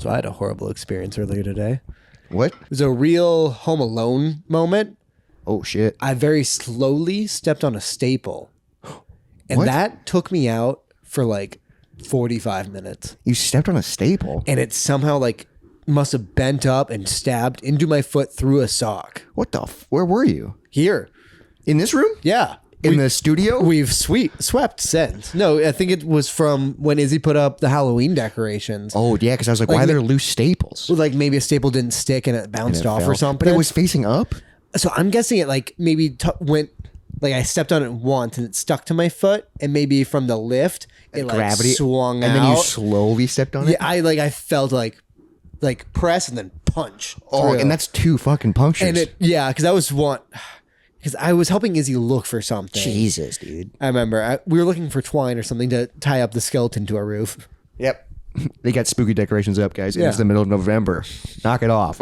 So I had a horrible experience earlier today. What? It was a real Home Alone moment. Oh, shit. I very slowly stepped on a staple. And What? that took me out for like 45 minutes. You stepped on a staple? And it somehow like must have bent up and stabbed into my foot through a sock. What the where were you? Here. In this room? Yeah. In the studio? We've swept since. No, I think it was from when Izzy put up the Halloween decorations. Oh, yeah, because I was like, why are there loose staples? Like maybe a staple didn't stick and it bounced off fell. or something. But it was facing up? So I'm guessing it like maybe went, like I stepped on it once and it stuck to my foot, and maybe from the lift it like Gravity swung out. And then you slowly stepped on it? Yeah, I felt like press and then punch. Oh, through. and that's 2 fucking punctures. And because I was helping Izzy look for something. Jesus, dude. I remember we were looking for twine or something to tie up the skeleton to our roof. Yep. They got spooky decorations up, guys. Yeah. It's the middle of November. Knock it off.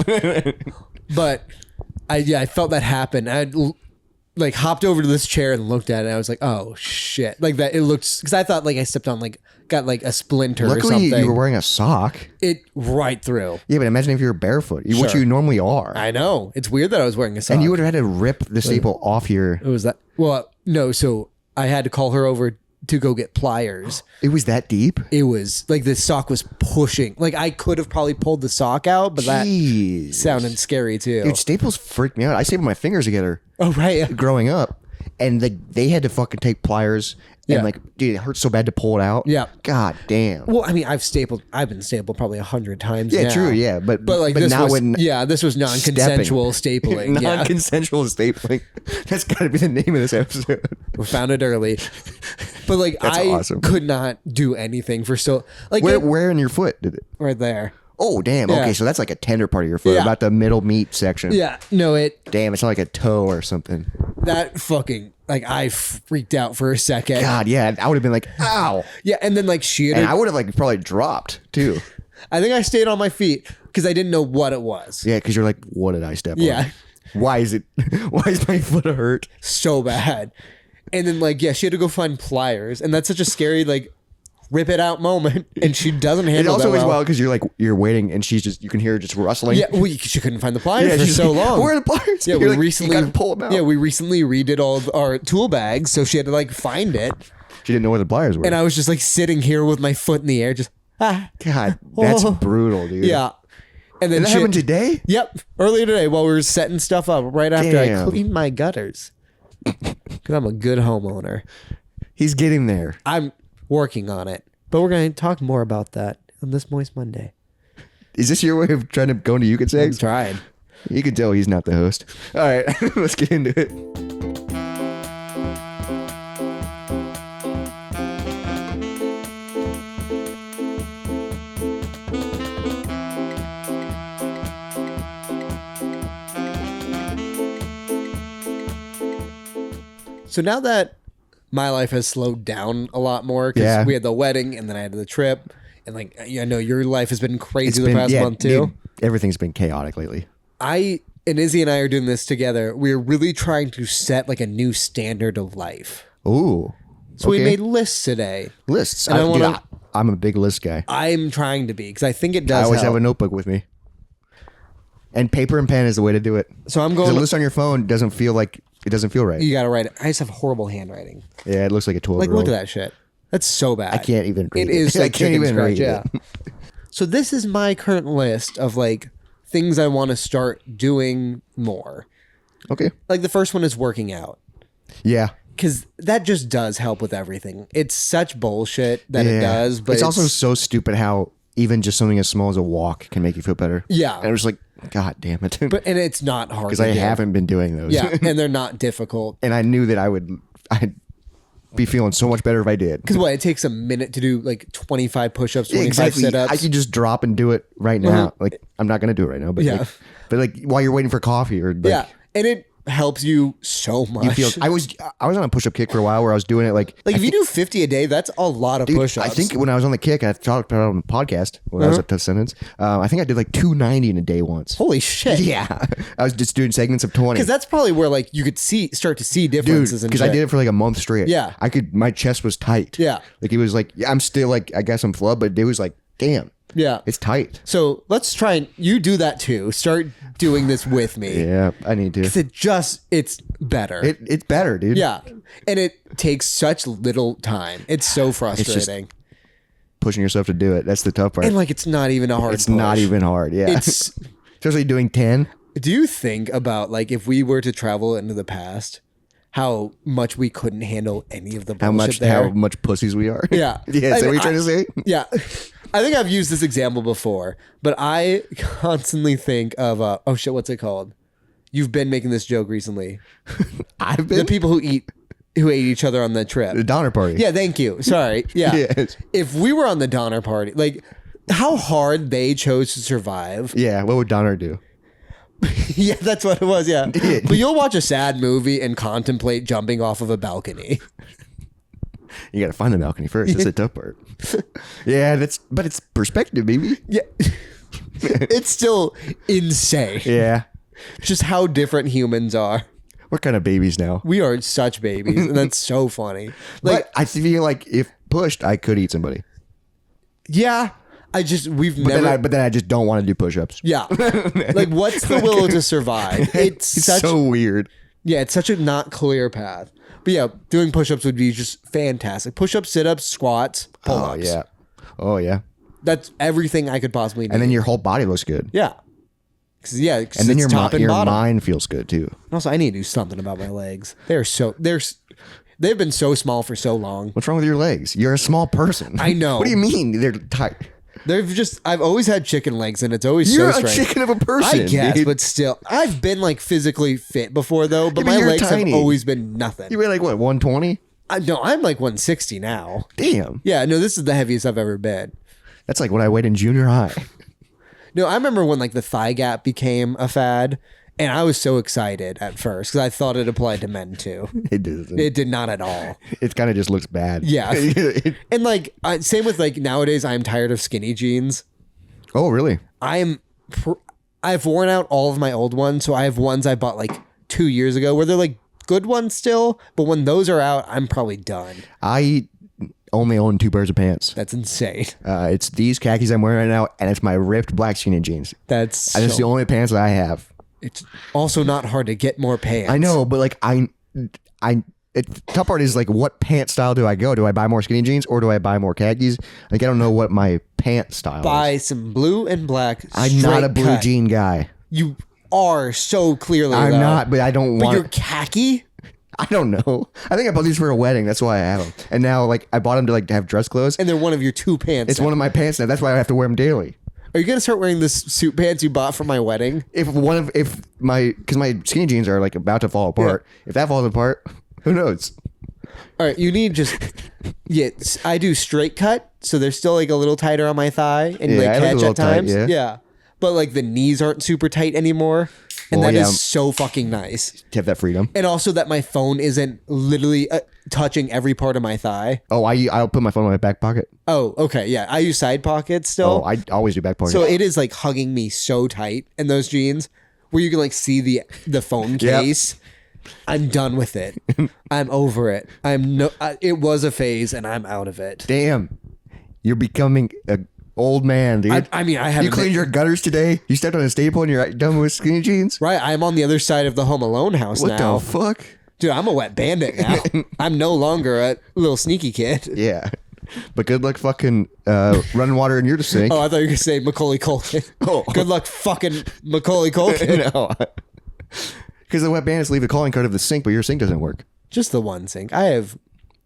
But I felt that happen. I like hopped over to this chair and looked at it. And I was like, oh shit! Like that. It looked, because I thought like I stepped on got like a splinter or Luckily, something. you were wearing a sock. It right through. Yeah, but imagine if you were barefoot, which Sure. you normally are. I know. It's weird that I was wearing a sock. And you would have had to rip the staple off your... It was that. Well, no. So I had to call her over to go get pliers. It was that deep? It was like the sock was pushing. Like I could have probably pulled the sock out, but Jeez. that sounded scary too. Dude, staples freaked me out. I stapled my fingers together Oh right. Yeah. growing up. And they had to fucking take pliers. And Yeah. like, dude, it hurts so bad to pull it out. Yeah. God damn. Well, I mean, I've been stapled probably 100 times. Yeah, now. true, yeah. But this not was, when this was non-consensual stapling. Yeah. non-consensual stapling. That's got to be the name of this episode. We found it early. But like That's I awesome. could not do anything for like Where in your foot did it? right there. Oh, damn. Yeah. Okay, so that's like a tender part of your foot, Yeah. about the middle meat section. Yeah. No, Damn, it's not like a toe or something. that fucking like I freaked out for a second. God, yeah, I would have been like, ow. Yeah, and then like she had And I would have like probably dropped too. I think I stayed on my feet because I didn't know what it was. Yeah, because you're like, what did I step Yeah. on? Why is my foot hurt? So bad. And then like, she had to go find pliers, and that's such a scary like rip it out moment, and she doesn't It handle also that is well. wild because you're waiting and you can hear her just rustling. Yeah, she couldn't find the pliers for she's so like, long. Where are the pliers? Yeah, You're we like, recently you gotta pull them out. Yeah, we recently redid all of our tool bags, so she had to like find it. She didn't know where the pliers were. And I was just like sitting here with my foot in the air, just God, that's brutal, dude. yeah. And then And that happened today? Yep, earlier today while we were setting stuff up, right after I Damn. cleaned my gutters, because I'm a good homeowner. He's getting there. I'm working on it, but we're going to talk more about that on this Moist Monday. Is this your way of trying to go into You Can Say? I'm trying. You can tell he's not the host. All right, let's get into it. So now that my life has slowed down a lot more, because Yeah. we had the wedding and then I had the trip, and like I know your life has been crazy It's the been- past yeah, month too. dude, everything's been chaotic lately. And Izzy and I are doing this together. We're really trying to set like a new standard of life. Ooh. So we okay. made lists today. lists. And I Dude, wanna- I'm a big list guy. I'm trying to be, because I think it I does always help. have a notebook with me. And paper and pen is the way to do it. So I'm 'Cause going. a list on your phone doesn't feel right. You gotta write it. I just have horrible handwriting. Yeah, it looks like a 12 Like, look at that shit. That's so bad. I can't even read It is. I Like can't chicken even scratch, read yeah. it. So this is my current list of like things I want to start doing more. Okay. Like the first one is working out, Yeah. because that just does help with everything. It's such bullshit that it does, but it's also so stupid how even just something as small as a walk can make you feel better. Yeah. And I was like, God damn it. and it's not hard Because to I do. haven't been doing those. Yeah, and they're not difficult. And I knew that I'd be feeling so much better if I did. Because it takes a minute to do like 25 push-ups, 25 Exactly. sit-ups. I could just drop and do it right now. Like, I'm not going to do it right now. But Yeah. like while you're waiting for coffee or like, yeah, and it helps you so much. I was on a push-up kick for a while where I was doing it like if you do 50 a day, that's a lot of dude, push-ups. I think when I was on the kick, I talked about it on the podcast when I was at the sentence. I think I did like 290 in a day once. Holy shit. Yeah, I was just doing segments of 20. Because that's probably where like you could start to see Dude, differences. because I did it for like a month straight. Yeah. my chest was tight. Yeah. like it was like I'm still like I guess I'm flubbed, but it was like damn. Yeah. It's tight. So let's try and you do that too. Start doing this with me. Yeah, I need to. 'Cause it's better. It's better, dude. Yeah. And it takes such little time. It's so frustrating. Pushing yourself to do it. That's the tough part. And like it's not even a hard It's not even hard. Yeah. It's especially doing 10. Do you think about like if we were to travel into the past, how much we couldn't handle any of the bullshit How much pussies we are? Yeah. Yeah, is that what you're trying to say? Yeah. I think I've used this example before, but I constantly think of oh shit, what's it called? You've been making this joke recently. I've been The people who ate each other on the trip. the Donner Party. Yeah, thank you. Sorry. Yeah. Yes. If we were on the Donner Party, like how hard they chose to survive. Yeah, what would Donner do? Yeah, that's what it was. Yeah. But you'll watch a sad movie and contemplate jumping off of a balcony. You got to find the balcony first. That's the tough part. Yeah, but it's perspective, baby. Yeah. It's still insane. Yeah. Just how different humans are. We're kind of babies now. We are such babies, and that's so funny. Like, But I feel like if pushed, I could eat somebody. yeah, we've never. But then I just don't want to do push-ups. Yeah, like what's the will to survive? It's such so weird. yeah, it's such a not clear path. But yeah, doing push-ups would be just fantastic. Push-ups, sit-ups, squats, pull-ups. Oh yeah. That's everything I could possibly need. And then your whole body looks good. yeah, 'cause And then it's top and your bottom. mind feels good too. Also, I need to do something about my legs. They've been so small for so long. What's wrong with your legs? You're a small person. I know. What do you mean they're tight? I've always had chicken legs, and it's always You're so a strange. chicken of a person. I guess, dude. but still, I've been like physically fit before though, but Yeah, but my you're legs tiny. have always been nothing. You weigh like what, 120? No, I'm like 160 now. Damn. Yeah, no, this is the heaviest I've ever been. That's like what I weighed in junior high. No, I remember when like the thigh gap became a fad, and I was so excited at first because I thought it applied to men too. It doesn't. It did not at all. It kind of just looks bad. Yeah, and like same with like nowadays, I'm tired of skinny jeans. Oh, really? I've worn out all of my old ones, so I have ones I bought like 2 years ago where they're like good ones still, but when those are out, I'm probably done. I only own 2 pairs of pants. That's insane. It's these khakis I'm wearing right now, and it's my ripped black skinny jeans. That's That's the only pants that I have. It's also not hard to get more pants. I know, but like the tough part is like, what pant style do I go? Do I buy more skinny jeans or do I buy more khakis? Like, I don't know what my pant style is. Buy some blue and black. I'm not a blue cut. jean guy. You are so clearly. I'm though. not, but I don't But want. you're khaki. I don't know. I think I bought these for a wedding. That's why I have them. And now, like, I bought them to like have dress clothes. And they're one of your 2 pants. It's one of my pants now. That's why I have to wear them daily. Are you gonna start wearing this suit pants you bought for my wedding? Because my skinny jeans are like about to fall apart. If that falls apart, who knows? All right, you need I do straight cut, so they're still like a little tighter on my thigh and Yeah, like I look a catch little at times. tight, yeah. But like the knees aren't super tight anymore, and Well, that is yeah. so fucking nice. To have that freedom. And also that my phone isn't literally touching every part of my thigh. Oh, I'll put my phone in my back pocket. Oh, okay, yeah. I use side pockets still. Oh, I always do back pocket. So it is like hugging me so tight in those jeans where you can like see the phone Yep. case. I'm done with it. I'm over it. It was a phase and I'm out of it. Damn, you're becoming an old man, dude. I mean, I haven't You cleaned your gutters today. You stepped on a staple and you're done with skinny jeans. right. I'm on the other side of the Home Alone house What now. the fuck? Dude, I'm a wet bandit now. I'm no longer a little sneaky kid. Yeah, but good luck fucking running water in your sink. Oh, I thought you were gonna say Macaulay Culkin. Oh. Good luck fucking Macaulay Culkin. No, because the wet bandits leave the calling card of the sink, but your sink doesn't work. Just the one sink. I have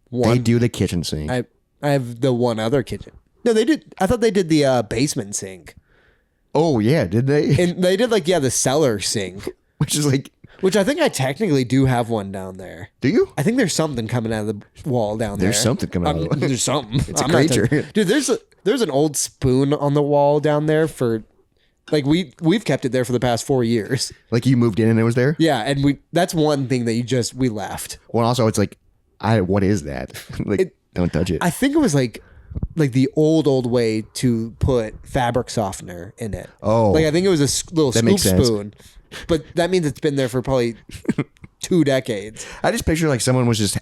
one. They do the kitchen sink. I have the one other kitchen. No, they did. I thought they did the basement sink. Oh yeah, did they? And they did like, yeah, the cellar sink, Which is like, which I think I technically do have one down there. do you? I think there's something coming out of the wall down there. There's something coming out of the wall. There's something. It's a I'm not creature. Dude, there's an old spoon on the wall down there for, like we've kept it there for the past 4 years. Like you moved in and it was there. Yeah, and that's one thing that we left. Well, also it's like, what is that? Like, don't touch it. I think it was like the old way to put fabric softener in it. Oh. Like I think it was a little That scoop makes sense. spoon. But that means it's been there for probably 2 decades. I just picture like someone was just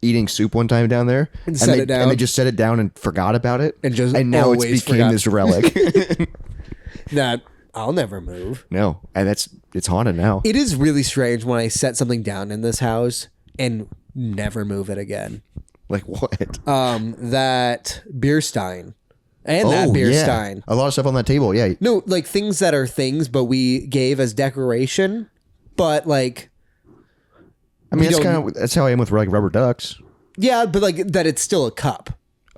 eating soup one time down there, And set it down. and they just set it down and forgot about it, And just now it's always became forgot. this relic. That I'll never move. No, and it's haunted now. It is really strange when I set something down in this house and never move it again. Like what? That beer stein and that beer stein. A lot of stuff on that table. Yeah, No, like things that are things, but we gave as decoration. But like, I mean don't- that's how I am with like rubber ducks. yeah, but like that it's still a cup.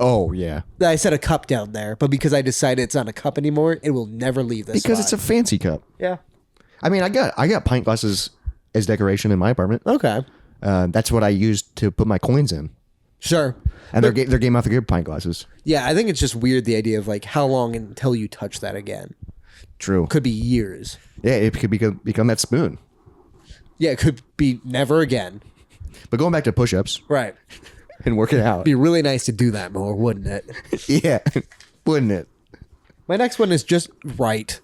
Oh yeah, I set a cup down there, but because I decided it's not a cup anymore, it will never leave this because spot. it's a fancy cup. Yeah. I mean, I got pint glasses as decoration in my apartment. Okay. That's what I used to put my coins in, Sure. and they're game out the good pint glasses. Yeah, I think it's just weird the idea of like how long until you touch that again. True. Could be years. Yeah, it could become that spoon. Yeah, it could be never again. But going back to push-ups Right. and working out. Be really nice to do that more, wouldn't it? Yeah, wouldn't it? My next one is just right.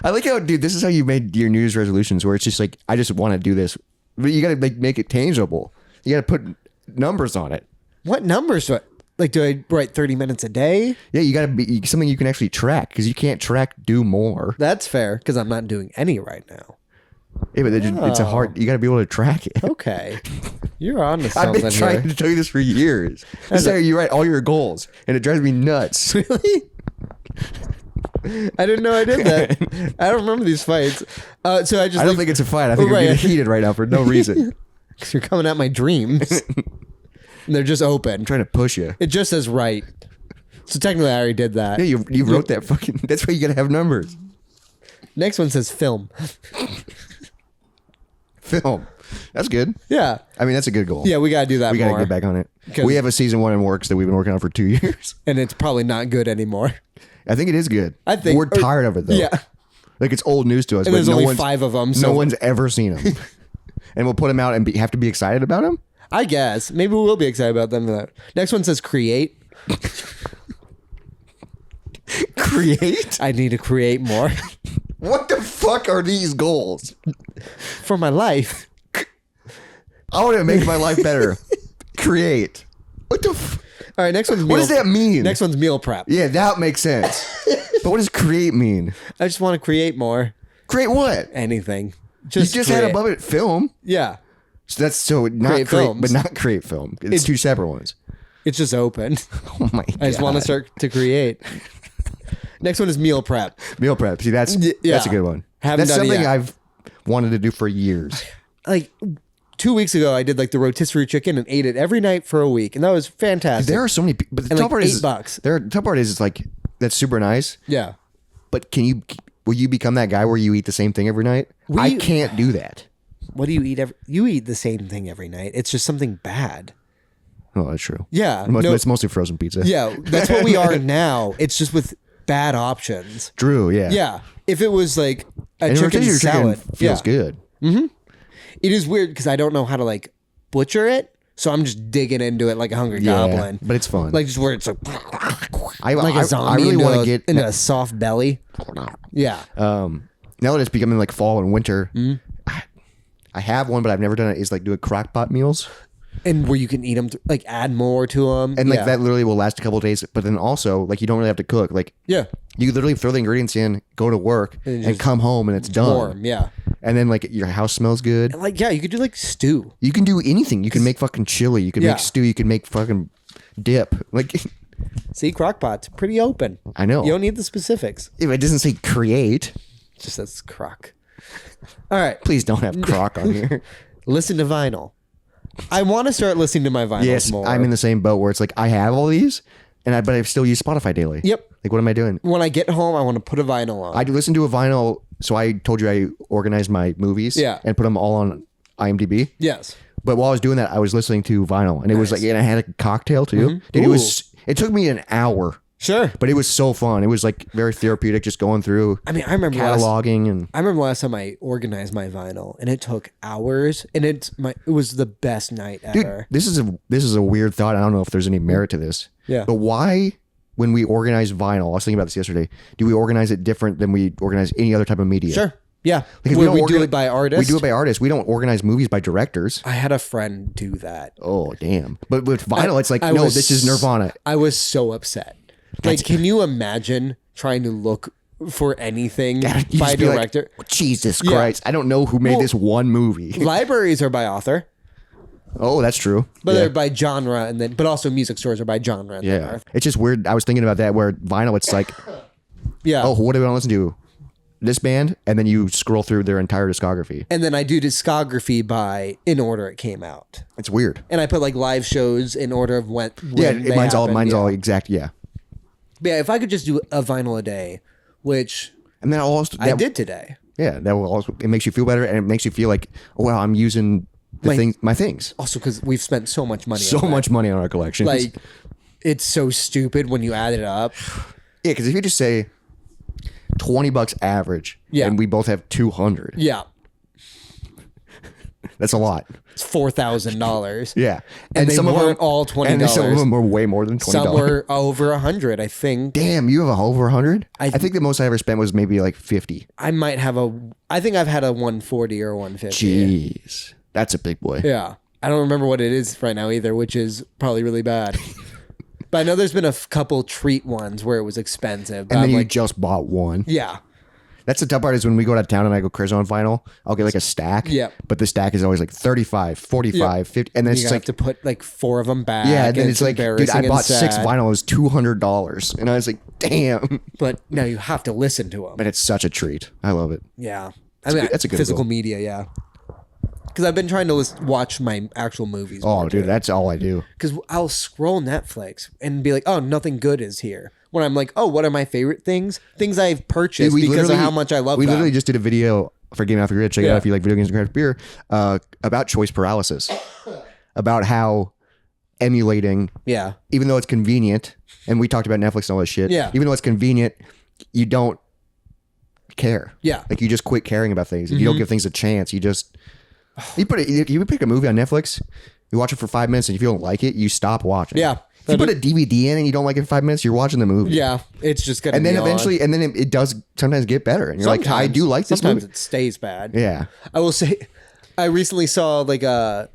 I like how, dude, this is how you made your New Year's resolutions, where it's just like, I just want to do this. But you got to make it tangible. You got to put numbers on it. What numbers? Like, do I write 30 minutes a day? Yeah, you got to be something you can actually track, because you can't track do more. That's fair, because I'm not doing any right now. Yeah, but it's a hard, you got to be able to track it. Okay. You're on to I've something been trying here. to tell you this for years. This is how you write all your goals, and it drives me nuts. Really? I didn't know I did that. I don't remember these fights. So I just I don't think it's a fight. I think you're Right. getting heated right now for no reason. because you're coming at my dreams. And they're just open. I'm trying to push you. It just says right. So technically I already did that. Yeah, you wrote that fucking. That's why you got to have numbers. Next one says film. Film. That's good. Yeah. I mean, that's a good goal. Yeah, we got to do that we got to more. get back on it. 'Cause- We have a season 1 in works that we've been working on for 2 years. And it's probably not good anymore. I think it is good. I think- we're tired of it though. Yeah. Like it's old news to us. And but there's no only one's, 5 of them. No So one's ever seen them, and we'll put them out and have to be excited about them. I guess. Maybe we will be excited about them. Next one says create. Create. I need to create more What the fuck are these goals? for my life. I want to make my life better. Create. What the? All right, next one's meal. What does that mean? Next one's meal prep. Yeah, that makes sense. But what does create mean? I just want to create more. Create what? Anything. You just had create. above it film. Yeah. So that's not Create create, films. but not create film. It's two separate ones. It's just open. Oh my god! I just want to start to create. Next one is meal prep. meal prep. See, that's yeah. that's a good one. Haven't That's done it something yet. I've wanted to do for years. Like 2 weeks ago, I did like the rotisserie chicken and ate it every night for a week, and that was fantastic. There are so many, but the And top like part is $8. The top part is it's like that's super nice. Yeah. But will you become that guy where you eat the same thing every night? I can't do that. What do you eat? You eat the same thing every night. It's just something bad. Oh, that's true. Yeah. It's mostly frozen pizza. Yeah, that's what we are now. It's just with bad options. True. Yeah. Yeah. If it was like a And chicken rotisserie salad, chicken feels good. It is weird because I don't know how to like butcher it, so I'm just digging into it like a hungry goblin. but it's fun. Like just where it's like I a zombie really want to into, get into a soft belly. Yeah. now that it's becoming like fall and winter. Mm-hmm. I have one, but I've never done it. Is like do a crock pot meals. And where you can eat them, like add more to them. And like that literally will last a couple of days, but then also like you don't really have to cook. Like Yeah. you literally throw the ingredients in, go to work, and come home and it's done. Warm. Yeah. And then like your house smells good. And like, yeah, you could do like stew. You can do anything. You can make fucking chili. You can Yeah. make stew. You can make fucking dip. Like See, crockpot's pretty open. I know. You don't need the specifics. If it doesn't say create, It just says crock. All right. please don't have crock on here. Listen to vinyl. I want to start listening to my vinyls Yes, more. I'm in the same boat where it's like I have all these, but I still use Spotify daily. Yep. Like what am I doing? When I get home, I want to put a vinyl on. I do listen to a vinyl. So I told you I organized my movies. Yeah. And put them all on IMDb. Yes. But while I was doing that, I was listening to vinyl, and it was like, and I had a cocktail too. Dude, it took me an hour, Sure. but it was so fun. It was like very therapeutic, just going through I mean, I remember cataloging and. I remember last time I organized my vinyl, and it took hours, and it was the best night Dude, ever. this is a weird thought. I don't know if there's any merit to this. Yeah. But why, when we organize vinyl, I was thinking about this yesterday, do we organize it different than we organize any other type of media? Sure. Yeah, Because where we do it by artists. We do it by artists. We don't organize movies by directors. I had a friend do that. Oh, damn. But with vinyl, it's like, I no, was- this is Nirvana. I was so upset. Like, can you imagine trying to look for anything You by just be like, director? Jesus Christ. I don't know who made this one movie. Libraries are by author, Oh, that's true. but Yeah. they're by genre, and then but also music stores are by genre. And then Yeah. art. It's just weird. I was thinking about that where vinyl, it's like, Yeah. oh, what do we want to listen to? This band, and then you scroll through their entire discography. And then I do discography by in order it came out, It's weird. and I put like live shows in order of when. Yeah, they mine's happened. all exact. Yeah, But yeah, if I could just do a vinyl a day, which and then also I did today. Yeah, that will also it makes you feel better, and it makes you feel like, oh, wow, I'm using my things. Also, because we've spent so much money. So on that. much money on our collections. Like, it's so stupid when you add it up. yeah, because if you just say $20 average, Yeah. and we both have 200, Yeah, that's a lot. it's $4,000. Yeah, And they some of weren't them all $20. and some of them were way more than $20. Some were over 100. I think Damn, you have over 100? I- I think the most I ever spent was maybe like 50. I might have a. I think I've had a 140 or 150. Jeez, that's a big boy. Yeah, I don't remember what it is right now either, which is probably really bad. But I know there's been a couple treat ones where it was expensive. But And then I'm you like, just bought one. yeah, That's the tough part is when we go to town and I go Chris on vinyl, I'll get like a stack. Yep. But the stack is always like 35, 45, 50. And then it's you just have like, to put like 4 of them back. yeah, and then it's like, dude, embarrassing I and bought 6 sad. vinyl. It was $200. And I was like, damn. But now you have to listen to them. But it's such a treat. I love it. Yeah, I mean, that's a good physical rule. media. Yeah, because I've been trying to watch my actual movies. Oh, dude, that's all I do. Because I'll scroll Netflix and be like, oh, nothing good is here. When I'm like, oh, what are my favorite things? Things I've purchased Dude, because of how much I love We them. literally just did a video for Game Off Your Grid. Check it Yeah. out if you like video games and craft beer. About choice paralysis. About how emulating, Yeah. even though it's convenient, and we talked about Netflix and all this shit. Yeah. Even though it's convenient, you don't care. Yeah. Like you just quit caring about things. You don't give things a chance. You just you pick a movie on Netflix, you watch it for 5 minutes, and if you don't like it, you stop watching. Yeah. If you put a DVD in and you don't like it for 5 minutes, you're watching the movie. Yeah. It's just going to And then eventually, and then it does sometimes get better, and you're like, I do like this Sometimes movie. it stays bad. Yeah. I will say, I recently saw like a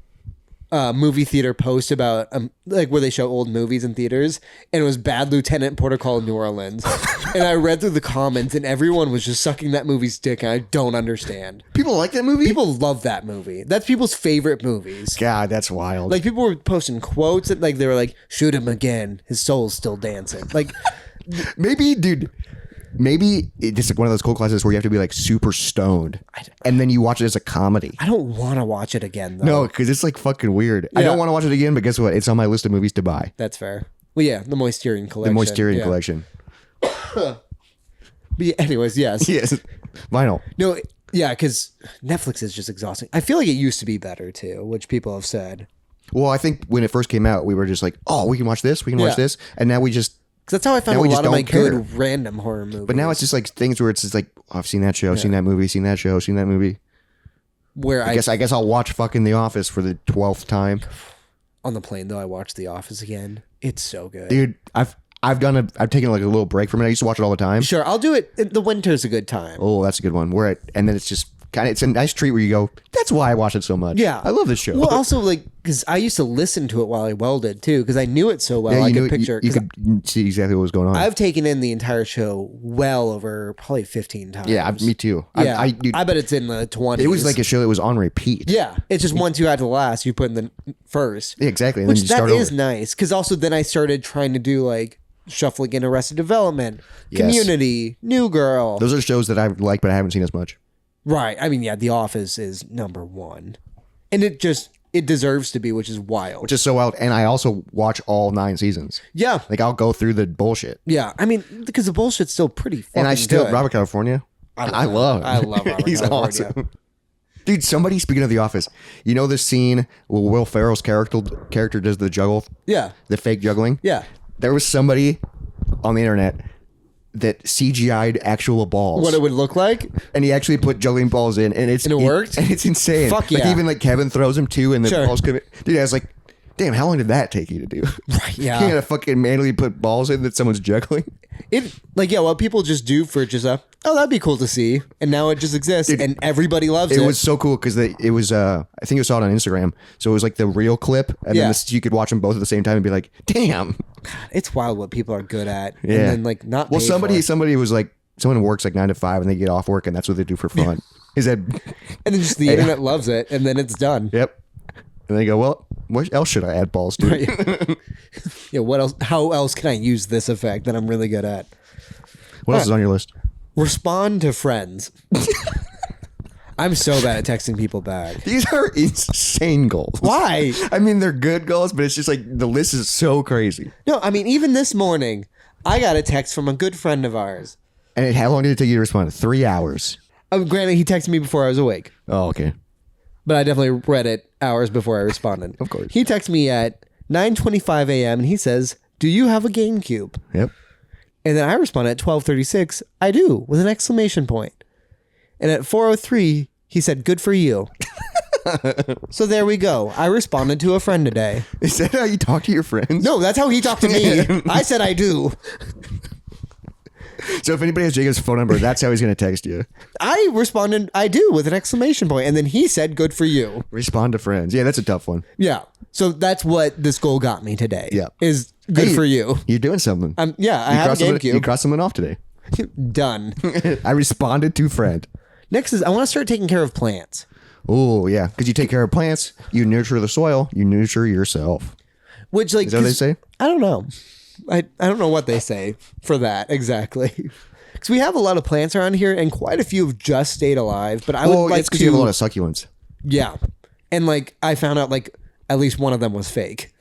movie theater post about like where they show old movies in theaters, and it was Bad Lieutenant Protocol New Orleans. And I read through the comments, and everyone was just sucking that movie's dick, and I don't understand. People like that movie? People love that movie. That's people's favorite movies. God, that's wild. Like people were posting quotes that like they were like, "Shoot him again, his soul's still dancing." Like, maybe, dude, maybe it's like one of those cool classes where you have to be like super stoned, and then you watch it as a comedy. I don't want to watch it again though. No, because it's like fucking weird. I Yeah. don't want to watch it again, but guess what? It's on my list of movies to buy. That's fair. Well, yeah, the Moisterian The collection. Moisterian Yeah. collection. But yeah, anyways, yes. Yes. Vinyl. No, yeah, because Netflix is just exhausting. I feel like it used to be better too, which people have said. Well, I think when it first came out, we were just like, oh, we can watch this, we can watch Yeah. this. And now we just, Because that's how I found Now a we lot just of my don't care. good random horror movies. but now it's just like things where it's just like, oh, I've seen that show, seen that movie, seen that show, seen that movie. where I guess I'll watch fucking The Office for the 12th time. on the plane though, I watched The Office again. It's so good. Dude, I've taken like a little break from it. I used to watch it all the time. Sure, I'll do it. The winter's a good time. Oh, that's a good one. And then it's just kind of, it's a nice treat where you go, that's why I watch it so much. Yeah, I love this show. Well, also like because I used to listen to it while I welded too, because I knew it so well. yeah, I you could knew, picture. you 'cause could see exactly what was going on. I've taken in the entire show well over probably 15 times. yeah, me too. Yeah, Dude, I bet it's in the 20s. it was like a show that was on repeat. yeah, it's just once you add to the last, you put in the first. Yeah, exactly. And Which then you that start is over. nice because also then I started trying to do like shuffling in Arrested Development, Yes. Community, New Girl. Those are shows that I like, but I haven't seen as much. Right. I mean, yeah, The Office is number one, and it deserves to be, which is wild. Which is so wild. And I also watch all 9 seasons. Yeah, Like I'll go through the bullshit. yeah. I mean, because the bullshit's still pretty fucking And I still, good. Robert California, I love him. I love Robert He's California. awesome. Dude, somebody, speaking of The Office, you know the scene where Will Ferrell's character does the juggle, Yeah, the fake juggling? yeah. There was somebody on the internet that CGI'd actual balls. What it would look like? And he actually put juggling balls in, and it worked? And it's insane. Fuck Like yeah. even like Kevin throws them too, and the Sure. balls come in. Dude, I was like, Damn, how long did that take you to do? Right. You Yeah. gotta fucking manually put balls in that someone's juggling. What people just do for just that'd be cool to see, and now it just exists, and everybody loves it. It was so cool because it was I think you saw it on Instagram, so it was like the real clip, and then you could watch them both at the same time and be like, damn. It's wild what people are good at, Yeah. and then like not. Well, paid for. somebody was like, someone works like 9 to 5 and they get off work and that's what they do for fun. Is that? And then just the internet loves it, and then it's done. Yep. And they go, well, what else should I add balls to? Right. Yeah. What else? How else can I use this effect that I'm really good at? What else is on your list? Respond to friends. I'm so bad at texting people back. These are insane goals. Why? I mean, they're good goals, but it's just like the list is so crazy. No, I mean, even this morning, I got a text from a good friend of ours. And how long did it take you to respond? 3 hours. Granted, he texted me before I was awake, Oh, okay. but I definitely read it hours before I responded. Of course. He texted me at 9:25 a.m. and he says, "Do you have a GameCube?" Yep. And then I respond at 12:36, "I do," with an exclamation point. And at 4:03, he said, "Good for you." So there we go. I responded to a friend today. Is that how you talk to your friends? No, that's how he talked to me. I said I do. So if anybody has Jacob's phone number, that's how he's going to text you. I responded, "I do," with an exclamation point. And then he said, "Good for you." Respond to friends. Yeah, that's a tough one. Yeah. So that's what this goal got me today. Yeah. Is good Hey, for you. You're doing something. Yeah, I have a You GameCube. crossed someone off today. Done. I responded to friend. Next is I want to start taking care of plants. Oh, yeah. Because you take care of plants, you nurture the soil, you nurture yourself. Which, like, Is that what they say? I don't know. I don't know what they say for that exactly. Because we have a lot of plants around here, and quite a few have just stayed alive. But I would like it's because to. you have a lot of succulents. Yeah, and like I found out like at least one of them was fake.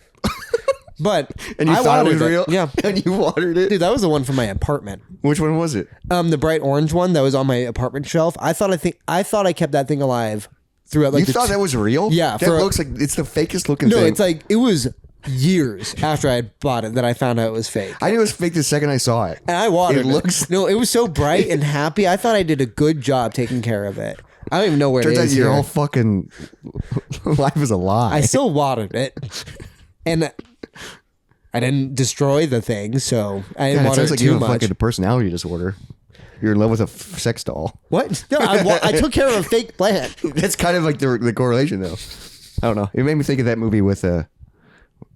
But And you I thought it watered was real? Yeah, And you watered it? dude, that was the one from my apartment. Which one was it? The bright orange one that was on my apartment shelf. I thought I kept that thing alive throughout. Like You thought that was real? Yeah, That looks like it's the fakest looking no, thing. it's like it was years after I had bought it that I found out it was fake. I knew it was fake the second I saw it. And I watered It it. looks- No, it was so bright and happy. I thought I did a good job taking care of it. I don't even know where Turns it out is your here. whole fucking life is a lie. I still watered it, and I didn't destroy the thing, so I didn't God, it water sounds it like you too have a much. fucking personality disorder. You're in love with a sex doll. What? No, I took care of a fake plant. That's kind of like the correlation, though. I don't know. It made me think of that movie with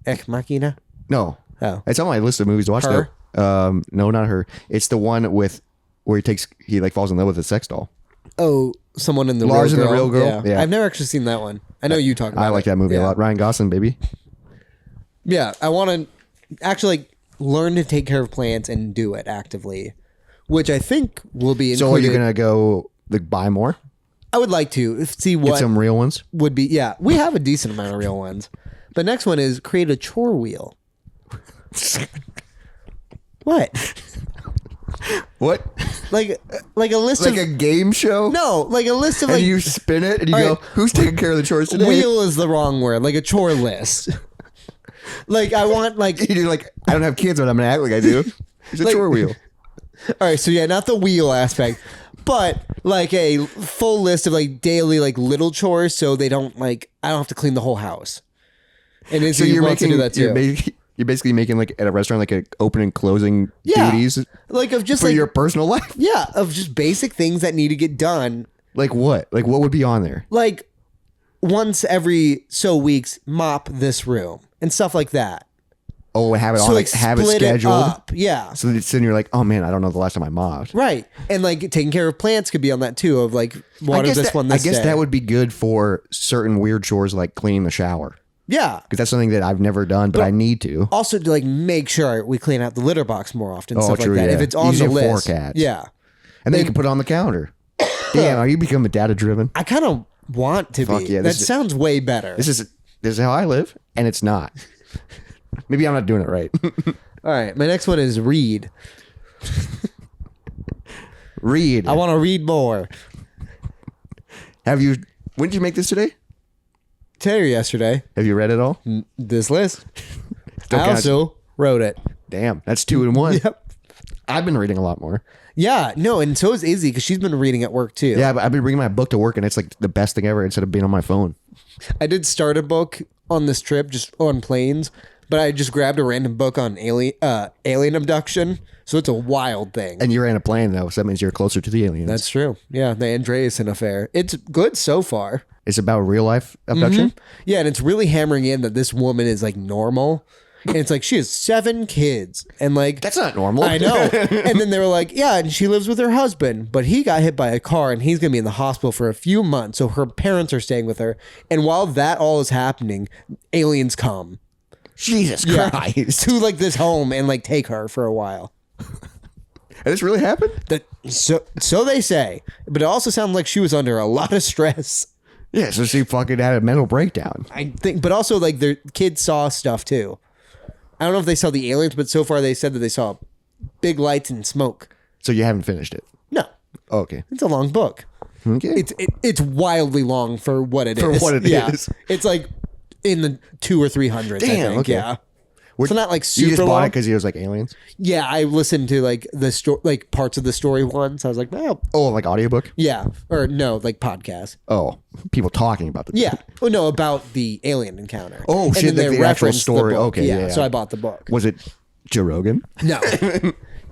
Ex Machina. no. Oh. It's on my list of movies to watch. Her? Though. No, not her. It's the one with where he like falls in love with a sex doll. Oh, someone in the Lars real and the girl. Real Girl? Yeah. I've never actually seen that one. I know you talk about it. I like that movie a Yeah. lot. Ryan Gosling, baby. Yeah, I want to actually like, learn to take care of plants and do it actively, which I think will be included. So are you gonna go buy more? I would like to see Get what some real ones. would be. Yeah, we have a decent amount of real ones. But next one is create a chore wheel. What? What? Like a list Like of a game show? no, like a list of And like you spin it and you All go, right. who's taking care of the chores today? wheel is the wrong word. Like a chore list. Like I want like You're like, I don't have kids, but I'm gonna act like I do. It's a Like- chore wheel. all right, so yeah, not the wheel aspect, but like a full list of like daily like little chores, so they don't like I don't have to clean the whole house. And So Izzy you're wants to making do that too. you're basically making like at a restaurant like a open and closing Yeah. duties Like of just for like your personal life. yeah, of just basic things that need to get done. Like what? Like what would be on there? Like once every so weeks, mop this room and stuff like that. Oh, have it So on like have it split scheduled. up. Yeah. So then you're like, oh man, I don't know the last time I mopped. Right. And like taking care of plants could be on that too, of like water this one this I guess day. that would be good for certain weird chores like cleaning the shower. Yeah. Because that's something that I've never done, but I need to. Also to like make sure we clean out the litter box more often, stuff true, like that. yeah. If it's on Using the list. 4 cats. Yeah. And then you can put it on the counter. Damn, are you becoming data driven? I kind of want to Fuck be. yeah, that this is- sounds way better. This is how I live, and it's not. Maybe I'm not doing it right. All right. My next one is read. Read. I want to read more. When did you make this today? Today or yesterday, Have you read it all? this list. Still I counts. also wrote it. Damn, that's 2 in 1. Yep. I've been reading a lot more. Yeah, no, and so is Izzy because she's been reading at work too. Yeah, but I've been bringing my book to work, and it's like the best thing ever instead of being on my phone. I did start a book on this trip, just on planes. But I just grabbed a random book on alien abduction. So it's a wild thing. And you're in a plane, though, so that means you're closer to the aliens. That's true. Yeah, the Andreasen affair. It's good so far. It's about real life abduction? Yeah, and it's really hammering in that this woman is like normal. And it's like she has 7 kids. And like That's not normal. I know. And then they were like, yeah, and she lives with her husband, but he got hit by a car and he's going to be in the hospital for a few months. So her parents are staying with her. And while that all is happening, aliens come. Jesus Christ. To like this home and like take her for a while. And this really happened? So they say. But it also sounds like she was under a lot of stress. Yeah, so she fucking had a mental breakdown. I think, but also like their kids saw stuff too. I don't know if they saw the aliens, but so far they said that they saw big lights and smoke. So you haven't finished it? No, Okay. it's a long book. Okay. It's wildly long for what it is. For what it is. It's like in the 200 or 300. I Damn, think. okay. Yeah. So not like super You just bought long. it because he was like aliens? Yeah, I listened to like the story, like parts of the story once. I was like, well, Oh, like audiobook? yeah, or no, like podcast. Oh, people talking about the Yeah. Oh no, about the alien encounter. Oh, And shit, then like they the actual referenced story. book. Okay, yeah. So I bought the book. Was it Joe Rogan? No,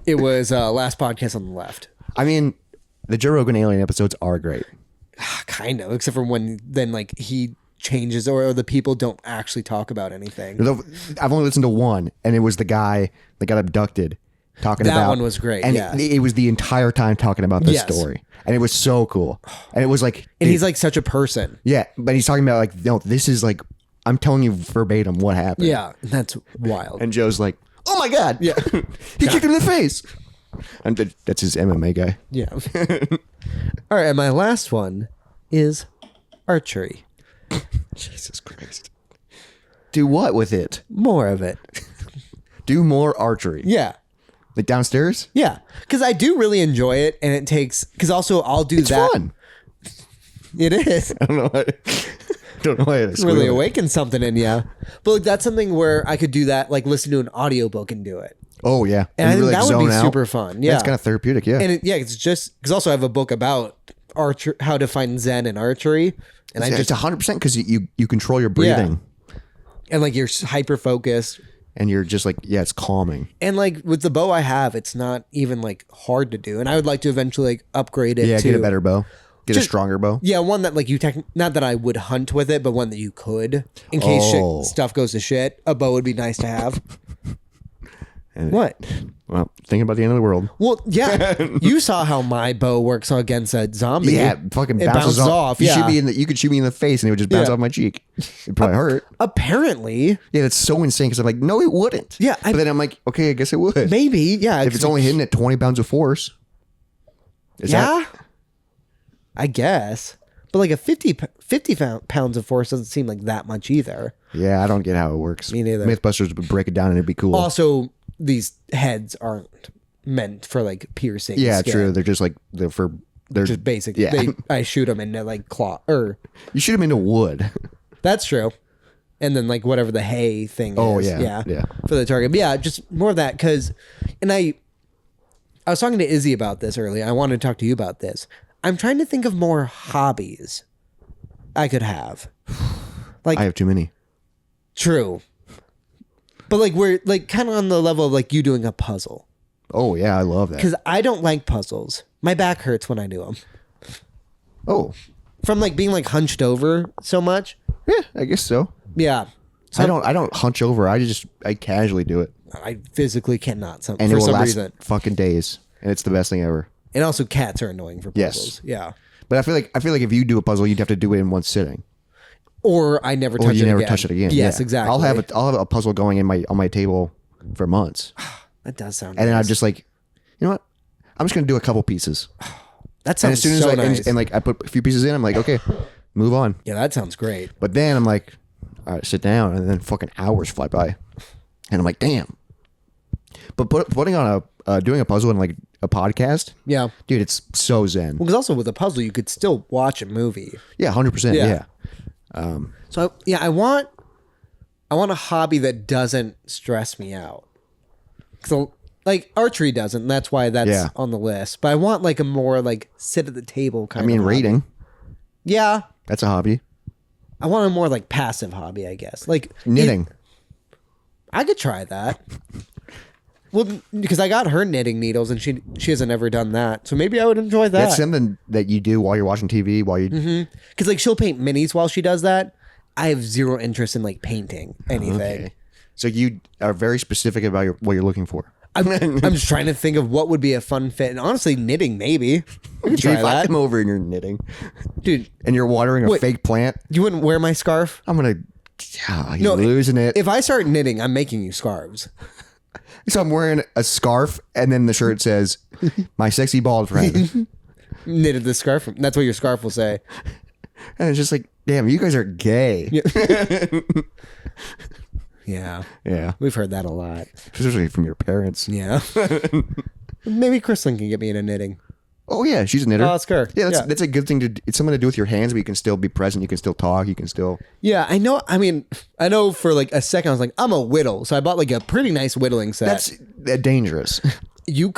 it was last podcast on the left. I mean, the Joe Rogan alien episodes are great. Kind of, except for when then like he changes or the people don't actually talk about anything. I've only listened to one, and it was the guy that got abducted talking That about. one was great, And yeah. it was the entire time talking about this Yes. story. And it was so cool. And it was like, And he's like such a person. yeah, but he's talking about like, no, this is like, I'm telling you verbatim what happened. Yeah, that's wild. And Joe's like, oh my God. Yeah. He kicked him in the face. And that's his MMA guy. Yeah. All right, and my last one is archery. Jesus Christ. Do what with it? More of it. Do more archery. Yeah. Like downstairs? Yeah. Because I do really enjoy it, and it takes, because also I'll do It's that. fun. It is. I don't know why. Don't know why it Really awakens something in you. But like that's something where I could do that, like listen to an audiobook and do it. Oh yeah, And I think you that would be zone out. super fun. Yeah. It's kind of therapeutic. Yeah, And it's just, because also I have a book about how to find Zen in archery. And it's 100% because you control your breathing and like you're hyper focused. and you're just like, yeah, it's calming. And like with the bow I have, it's not even like hard to do. And I would like to eventually like upgrade it Yeah, to get a better bow, get a Just- stronger bow. Yeah, one that like you not that I would hunt with it, but one that you could in case Oh. stuff goes to shit. A bow would be nice to have. And- What? Well, thinking about the end of the world. Well, yeah, you saw how my bow works against a zombie. Yeah, fucking it bounces off. Yeah, You could shoot me in the face and it would just bounce Yeah. off my cheek. It'd probably hurt. apparently, Yeah, that's so insane because I'm like, no, it wouldn't. Yeah, but then I'm like, okay, I guess it would. maybe. Yeah, If it's only hitting at 20 pounds of force. Is that? I guess. But like a 50 pounds of force doesn't seem like that much either. Yeah, I don't get how it works. Me neither. Mythbusters would break it down and it'd be cool. Also, these heads aren't meant for like piercing. Yeah, skin. true. They're just like they're Just basic. Yeah. I shoot them into like claw or You shoot them into wood. that's true. And then like whatever the hay thing Oh, is. yeah, yeah. For the target. But yeah, just more of that because, and I was talking to Izzy about this earlier. I wanted to talk to you about this. I'm trying to think of more hobbies I could have. Like I have too many. true. But like we're like kind of on the level of like you doing a puzzle. Oh yeah, I love that. Because I don't like puzzles. My back hurts when I do them. Oh From like being like hunched over so much. yeah, I guess so. Yeah. So I don't hunch over. I casually do it, I physically cannot and for it will some last reason. fucking days, and it's the best thing ever. And also cats are annoying for Yes. puzzles. Yeah. But I feel like if you do a puzzle, you'd have to do it in one sitting, Or I never touch or it you never again. touch it again. Yes, Yeah. exactly. I'll have a puzzle going on my table for months, That does sound and then I'm nice. just like, you know what? I'm just gonna do a couple pieces, That and sounds as soon as so I nice. and like I put a few pieces in, I'm like, okay, move on. Yeah, that sounds great. But then I'm like, all right, sit down, and then fucking hours fly by, and I'm like, damn. But putting on doing a puzzle in like a podcast, Yeah. dude, it's so zen. Well, because also with a puzzle, you could still watch a movie. Yeah, 100%. Yeah. Yeah. So I want a hobby that doesn't stress me out. So like archery doesn't. And that's why that's Yeah. on the list. But I want like a more like sit at the table kind I mean, of hobby. reading, Yeah. that's a hobby. I want a more like passive hobby, I guess. Like Knitting. I could try that. Well, because I got her knitting needles and she hasn't ever done that. So maybe I would enjoy that. That's something that you do while you're watching TV, while you... Because like she'll paint minis while she does that. I have zero interest in like painting anything. Okay. So you are very specific about what you're looking for. I'm just trying to think of what would be a fun fit. And honestly, knitting, maybe. I could try If I that. come over and you're knitting, Dude, and you're watering a fake plant, you wouldn't wear my scarf? I'm going to... Yeah, you're losing it. If I start knitting, I'm making you scarves. So I'm wearing a scarf, and then the shirt says, "My sexy bald friend." Knitted the scarf. That's what your scarf will say. And it's just like, damn, you guys are gay. Yeah. Yeah. We've heard that a lot. Especially from your parents. Yeah. Maybe Kristen can get me into knitting. Oh, yeah. She's a knitter. Oh, that's her. Yeah, that's a good thing to do. It's something to do with your hands, but you can still be present. You can still talk. You can still... Yeah, I know. I mean, I know for like a second I was like, I'm a whittle. So I bought like a pretty nice whittling set. That's dangerous. You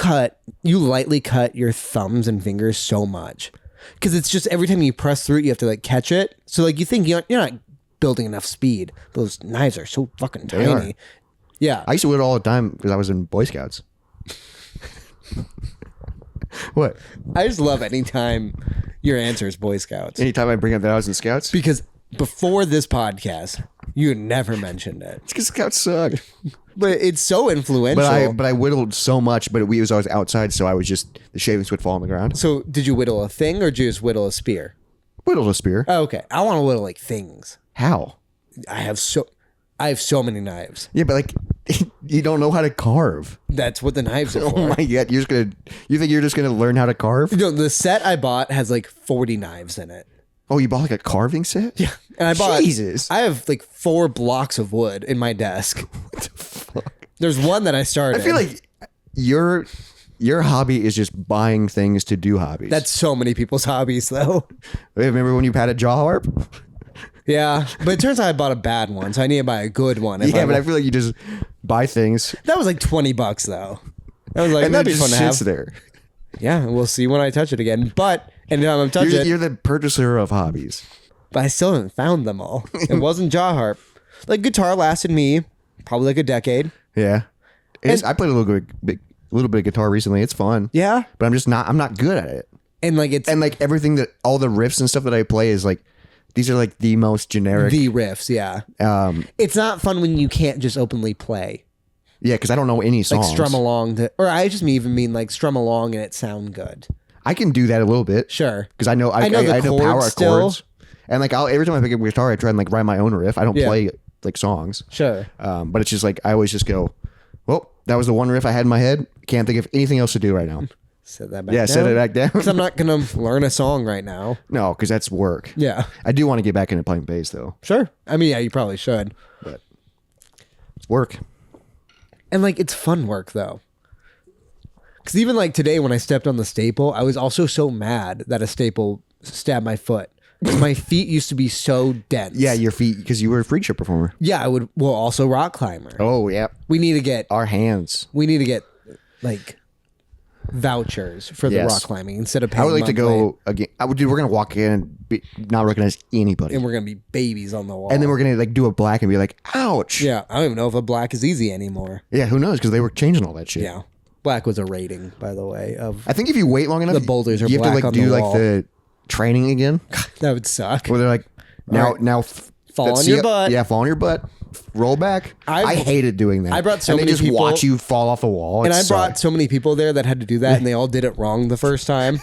lightly cut your thumbs and fingers so much. Because it's just every time you press through it, you have to like catch it. So like you think you're not building enough speed. Those knives are so fucking They are. tiny. Yeah. I used to do it all the time because I was in Boy Scouts. What? I just love anytime your answer is Boy Scouts. Anytime I bring up that I was in Scouts? Because before this podcast, you had never mentioned it. It's because Scouts suck. But it's so influential. But I whittled so much, but we was always outside, so I was just... The shavings would fall on the ground. So did you whittle a thing or did you just whittle a spear? Whittled a spear. Oh, okay. I want to whittle like things. How? I have so many knives. Yeah, but like... You don't know how to carve. That's what the knives are for. Oh my god! You think you're just gonna learn how to carve? No, the set I bought has like 40 knives in it. Oh, you bought like a carving set? Yeah, and I bought. Jesus. I have like 4 blocks of wood in my desk. What the fuck? There's one that I started. I feel like your hobby is just buying things to do hobbies. That's so many people's hobbies, though. Remember when you had a jaw harp? Yeah, but it turns out I bought a bad one, so I need to buy a good one. Yeah, but I feel like you just buy things. That was like $20 though. I was like, And then that'd it be fun just to have. sits there. Yeah, we'll see when I touch it again. But anytime I'm touching it, You're the purchaser of hobbies. but I still haven't found them all. It wasn't jaw harp. Like guitar lasted me probably like a decade. Yeah. I played a little bit of guitar recently. It's fun. Yeah, But I'm not good at it. and like it's And like everything all the riffs and stuff that I play is like, these are like the most generic. the riffs. Yeah, it's not fun when you can't just openly play. Yeah, because I don't know any Like songs. strum along or I just even mean like strum along and it sound good. I can do that a little bit. Sure. Because I know I know the I know chords power still. chords. And like every time I pick up a guitar, I try and like write my own riff. I don't Yeah. play like songs. Sure. But it's just like I always just go, well, that was the one riff I had in my head. Can't think of anything else to do right now. Set that back Yeah, down. set it back down. Because I'm not going to learn a song right now. No, because that's work. Yeah. I do want to get back into playing bass though. Sure. I mean, yeah, you probably should. But it's work. And like, it's fun work though. Because even like today when I stepped on the staple, I was also so mad that a staple stabbed my foot. 'Cause my feet used to be so dense. Yeah, your feet, because you were a freak show performer. Yeah, also rock climber. Oh, yeah. We need to get Our hands. like vouchers for the Yes. rock climbing instead of paying I would like to monthly. go again. Dude, we're going to walk in and not recognize anybody. And we're going to be babies on the wall. And then we're going to like do a black and be like, ouch. Yeah, I don't even know if a black is easy anymore. Yeah, who knows? Because they were changing all that shit. Yeah. Black was a rating, by the way, of I think if you wait long enough, The boulders are you have to black like on do the like wall. the training again, that would suck. where they're like, now, right. now, Fall let's on see your it. butt. Yeah, fall on your butt. Roll back. I hated doing that. I brought so and they many just people- watch you fall off the wall. And It I brought sucked. so many people there that had to do that, and they all did it wrong the first time.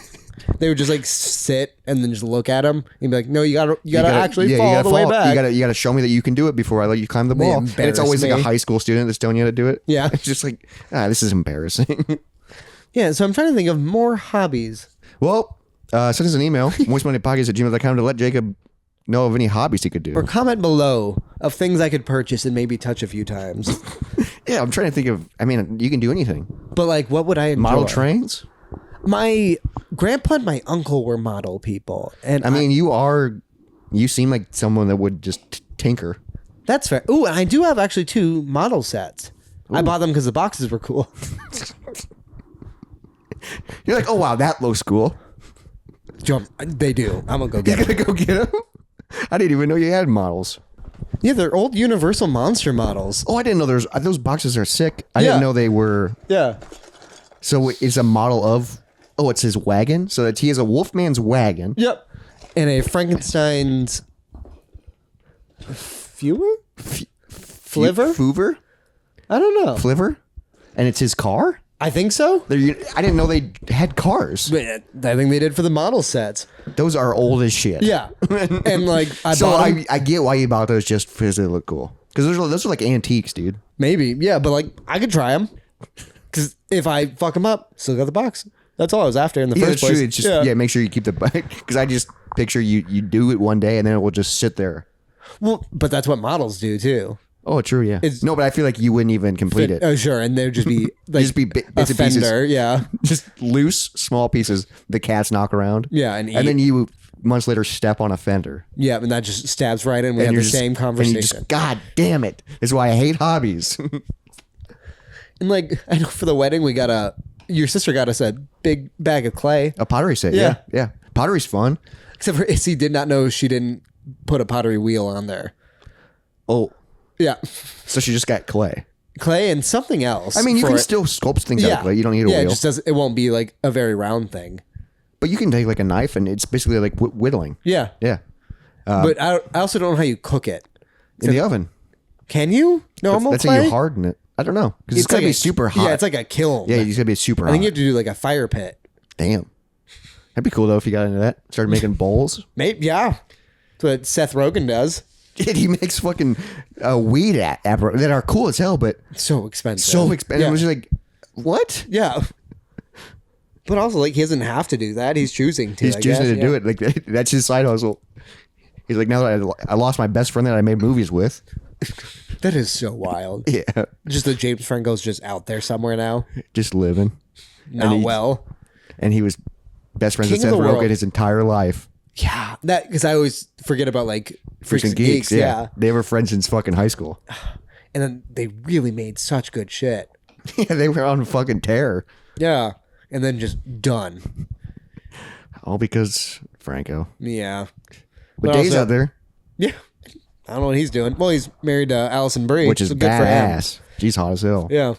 They would just like sit and then just look at them and be like, "No, you gotta actually yeah, fall you all gotta the way fall. back." You gotta show me that you can do it before I let you climb the wall. And it's always like a embarrass me. high school student that's telling you how to do it. Yeah. It's just like, this is embarrassing. Yeah, so I'm trying to think of more hobbies. Well, send us an email, moistmondaypodcast@gmail.com, to let Jacob know of any hobbies he could do. Or comment below of things I could purchase and maybe touch a few times. Yeah, I'm trying to think of. I mean, you can do anything. But like, what would I enjoy? Model trains. My grandpa and my uncle were model people, and I mean, you seem like someone that would just tinker. that's fair. Ooh, and I do have actually 2 model sets. I bought them because the boxes were cool. You're like, oh wow, that looks cool. They do. I'm gonna go You get them. gotta go get them. I didn't even know you had models. Yeah, they're old Universal Monster models. Oh, I didn't know those boxes are sick. I didn't Yeah. know they were. Yeah. So it's a model of. Oh, it's his wagon. So he has a Wolfman's wagon. Yep. And a Frankenstein's Fliver? Foover? I don't know. Fliver? And it's his car? I think so. I didn't know they had cars. But I think they did for the model sets. Those are old as shit. Yeah. And like I So bought them. I get why you bought those just because they look cool. Because those are like antiques, dude. Maybe. Yeah, but like I could try them. Because if I fuck them up, still got the box. That's all I was after in the Yeah, first that's place. true. It's just, yeah, make sure you keep the because I just picture you do it one day and then it will just sit there. Well, but that's what models do too. Oh, true, yeah. No, but I feel like you wouldn't even complete it. Oh, sure. And there'd just be like Just be bits a and pieces. fender. Yeah. Just loose, small pieces the cats knock around. Yeah, and eat. then you months later step on a fender. Yeah, and that just stabs right in. We And have you're the just- same And conversation. you just, God damn it. This is why I hate hobbies. And like, I know for the wedding, your sister got us a big bag of clay. A pottery set, Yeah. yeah. Pottery's fun. Except for Issy did not know she didn't put a pottery wheel on there. Oh, Yeah. so she just got clay. Clay and something else. I mean, you for can it. still sculpt things out Yeah. of clay. You don't need a Yeah, wheel. it just doesn't, it won't be like a very round thing. But you can take like a knife and it's basically like whittling. Yeah. Yeah. But I also don't know how you cook it. In the oven. Can you? Normal That's clay? how you harden it. I don't know. Because it's got to like be a- super hot. Yeah, it's like a kiln. Yeah, it's got to be super I hot. think you have to do like a fire pit. Damn. That'd be cool though if you got into that. Started making bowls. Maybe, yeah. That's what Seth Rogen does. Dude, he makes fucking weed apparatus that are cool as hell, but So expensive. so expensive. Yeah. It was just like, what? Yeah. But also, like, he doesn't have to do that. He's choosing to. He's I choosing guess, to do it. Like that's his side hustle. He's like, now that I lost my best friend that I made movies with. That is so wild. Yeah, Just that James Franco's just out there somewhere now. just living. Not he- well. And he was best friends with King Seth of the Rogen world. his entire life. Yeah. That, because I always forget about, like, Freaks Freaking and geeks. Geeks. Yeah. They were friends since fucking high school. And then they really made such good shit. Yeah, they were on fucking tear. Yeah. And then just done. All because Franco. Yeah. But Dave's also- out there, Yeah. I don't know what he's doing. Well, he's married to Allison Brie. which is so good for him. badass. She's hot as hell. Yeah.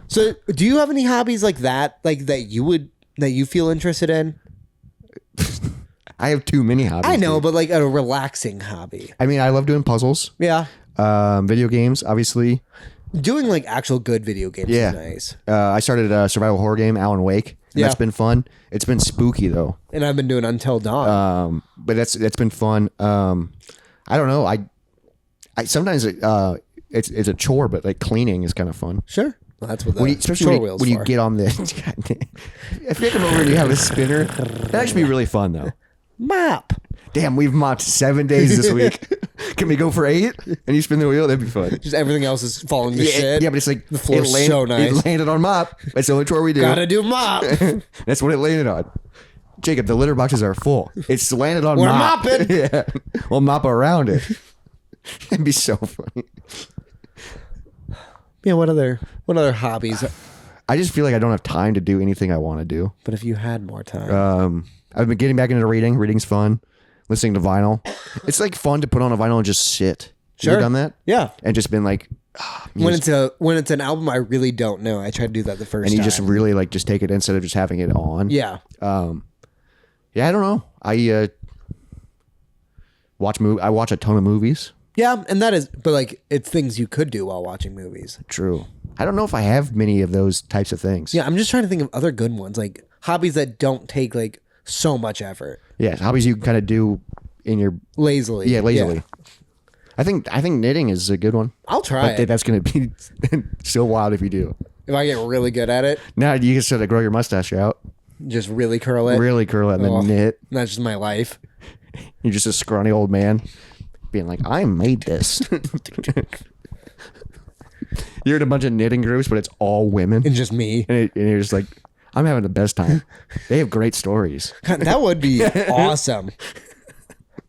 So, do you have any hobbies like that that you feel interested in? I have too many hobbies. I know, dude. but like a relaxing hobby. I mean, I love doing puzzles. Yeah. Video games, obviously. Doing like actual good video games Yeah. is nice. I started a survival horror game, Alan Wake. And Yeah. That's been fun. It's been spooky though. And I've been doing Until Dawn. But that's been fun. I don't know. I sometimes it's a chore, but like cleaning is kind of fun. Sure. Well, that's what the When you, especially chore when, you, wheels when you for. get on the, if you come over and you have a spinner, that actually be really fun though. Mop. Damn, we've mopped 7 days this week. Can we go for 8? And you spin the wheel? That'd be fun. Just everything else is falling to Yeah, shit. yeah, but it's like the floor's so nice. It landed on mop. That's the only chore we do. Gotta do mop. That's what it landed on. Jacob, the litter boxes are full. It's landed on We're mop. mopping. Yeah, we'll mop around it. It'd be so funny. Yeah. What other hobbies? I just feel like I don't have time to do anything I want to do. But if you had more time, I've been getting back into reading. Reading's fun. Listening to vinyl. It's like fun to put on a vinyl and just sit. You Sure. ever done that? yeah. And just been like, When it's an album I really don't know, I try to do that the first and you time. just really like just take it instead of just having it on. yeah. Yeah, I don't know. I watch a ton of movies. Yeah, and that is, but like, it's things you could do while watching movies. True. I don't know if I have many of those types of things. Yeah, I'm just trying to think of other good ones, like hobbies that don't take like so much effort. Yeah, hobbies you can kind of do in your Lazily. lazily. Yeah. I think knitting is a good one. I'll try But it. that's going to be so wild if you do. If I get really good at it, Now you can sort of grow your mustache out, just really curl it. really curl it, and then Oh, knit. That's just my life. You're just a scrawny old man being like, I made this. You're in a bunch of knitting groups, but it's all women. And just me. And you're just like, I'm having the best time. They have great stories. God, that would be awesome.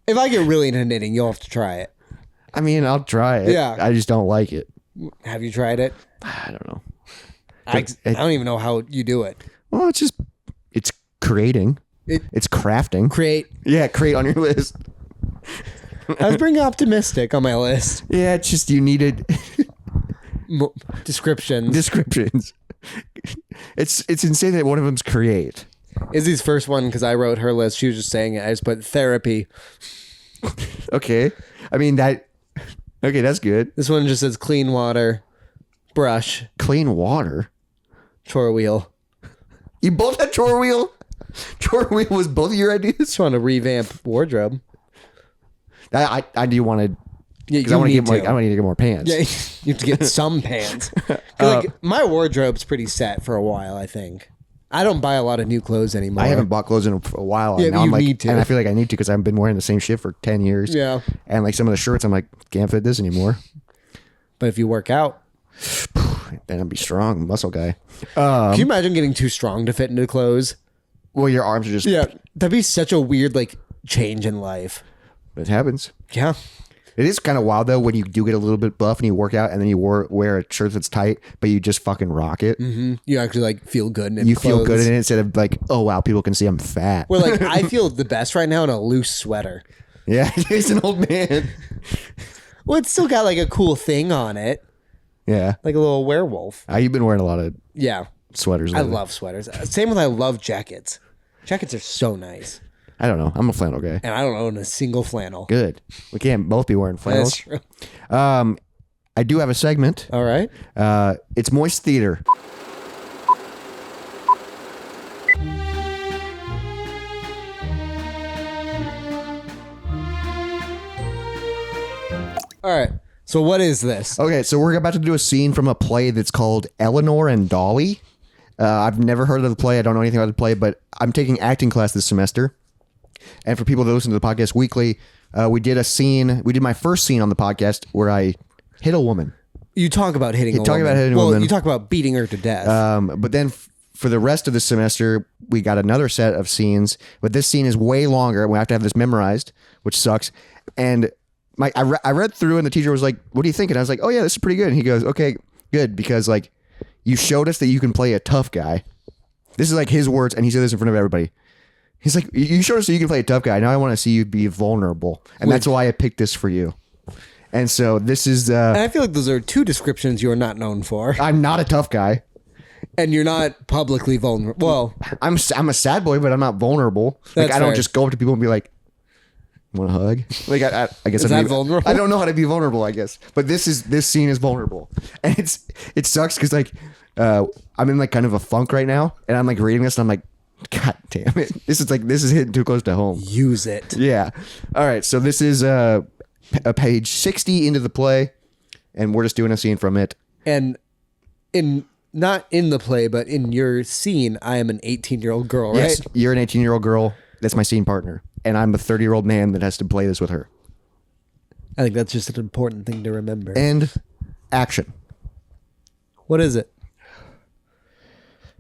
If I get really into knitting, you'll have to try it. I mean, I'll try it. Yeah. I just don't like it. Have you tried it? I don't know. I don't even know how you do it. Well, it's creating. It's crafting. Create. Yeah, create on your list. I was being optimistic on my list. Yeah, it's just you needed Descriptions. descriptions. It's insane that one of them's create. Izzy's first one, because I wrote her list. She was just saying it. I just put therapy. Okay. I mean, that... Okay, that's good. This one just says clean water, brush, Clean water? chore wheel. You both had chore wheel? Chore wheel was both of your ideas? Just want to revamp wardrobe. I do want to... Yeah, Because I want to get more pants. Yeah, you have to get some pants. 'Cause, like, my wardrobe's pretty set for a while, I think. I don't buy a lot of new clothes anymore. I haven't bought clothes in a while. Yeah, and now you I'm like, need to. And I feel like I need to because I've been wearing the same shit for 10 years. Yeah. And like some of the shirts, I'm like, can't fit this anymore. But if you work out, Then I'll be strong, muscle guy. can you imagine getting too strong to fit into clothes? Well, your arms are just... Yeah, that'd be such a weird like change in life. It happens. Yeah. It is kind of wild though when you do get a little bit buff and you work out and then you wear a shirt that's tight, but you just fucking rock it. Mm-hmm. You actually like feel good in You clothes. feel good in it instead of like, oh wow, people can see I'm fat. Where like I feel the best right now in a loose sweater. Yeah, he's an old man. Well, it's still got like a cool thing on it, Yeah. like a little werewolf. You've been wearing a lot of Yeah, sweaters I lately. love sweaters. Same with I love jackets. Jackets are so nice, I don't know. I'm a flannel guy. and I don't own a single flannel. Good. We can't both be wearing flannels. That's true. I do have a segment. All right. It's Moist Theater. All right. So what is this? Okay, so we're about to do a scene from a play that's called Eleanor and Dolly. I've never heard of the play. I don't know anything about the play, but I'm taking acting class this semester. And for people that listen to the podcast weekly, we did a scene. We did my first scene on the podcast where I hit a woman. You talk about hitting. You talk about hitting a woman. You talk about beating her to death. But then for the rest of the semester, we got another set of scenes. But this scene is way longer. We have to have this memorized, which sucks. And I read through, and the teacher was like, "What do you think?" And I was like, "Oh yeah, this is pretty good." And he goes, "Okay, good, because like you showed us that you can play a tough guy." This is like his words, and he said this in front of everybody. He's like, "You showed us that you can play a tough guy. Now I want to see you be vulnerable, and that's why I picked this for you." And so this is. And I feel like those are two descriptions you are not known for, I'm not a tough guy. and you're not publicly vulnerable. Well, I'm a sad boy, but I'm not vulnerable. Like That's I don't fair. just go up to people and be like, "Want a hug?" Like I guess Is that vulnerable? I don't know how to be vulnerable. I guess, but this scene is vulnerable, and it sucks because like I'm in like kind of a funk right now, and I'm like reading this, and I'm like, God damn it, this is hitting too close to home. use it. Yeah. All right. So this is a page 60 into the play, and we're just doing a scene from it. And not in the play, but in your scene, I am an 18-year-old girl, right? Yes, you're an 18-year-old girl. That's my scene partner, and I'm a 30-year-old man that has to play this with her. I think that's just an important thing to remember. And action. What is it?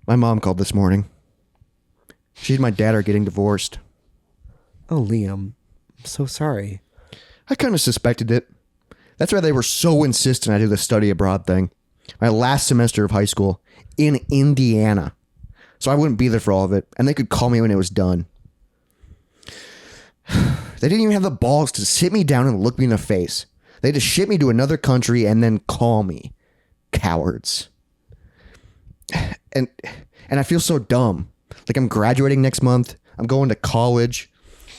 My mom called this morning. She and my dad are getting divorced. Oh, Liam, I'm so sorry. I kind of suspected it. That's why they were so insistent I do the study abroad thing. My last semester of high school in Indiana. So I wouldn't be there for all of it, and they could call me when it was done. They didn't even have the balls to sit me down and look me in the face. They had to ship me to another country and then call me. Cowards. And I feel so dumb. Like I'm graduating next month. I'm going to college.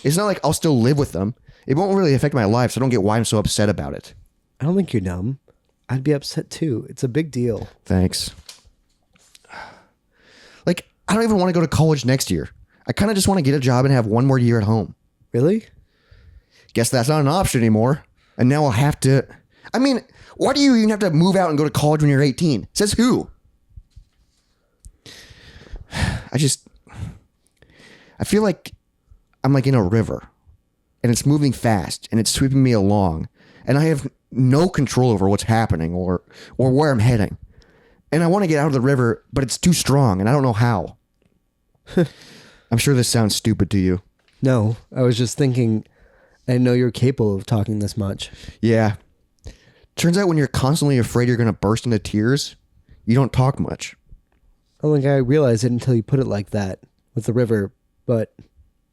It's not like I'll still live with them. It won't really affect my life, so I don't get why I'm so upset about it. I don't think you're dumb. I'd be upset too. It's a big deal. Thanks. Like, I don't even want to go to college next year. I kind of just want to get a job and have one more year at home. Really? Guess that's not an option anymore. And now I'll have to... I mean, why do you even have to move out and go to college when you're 18? Says who? I feel like I'm like in a river. And it's moving fast. And it's sweeping me along. And I have no control over what's happening or where I'm heading. And I want to get out of the river, but it's too strong. And I don't know how. I'm sure this sounds stupid to you. No, I was just thinking, I didn't know you were capable of talking this much. Yeah. Turns out when you're constantly afraid you're going to burst into tears, you don't talk much. I don't think I realized it until you put it like that with the river, but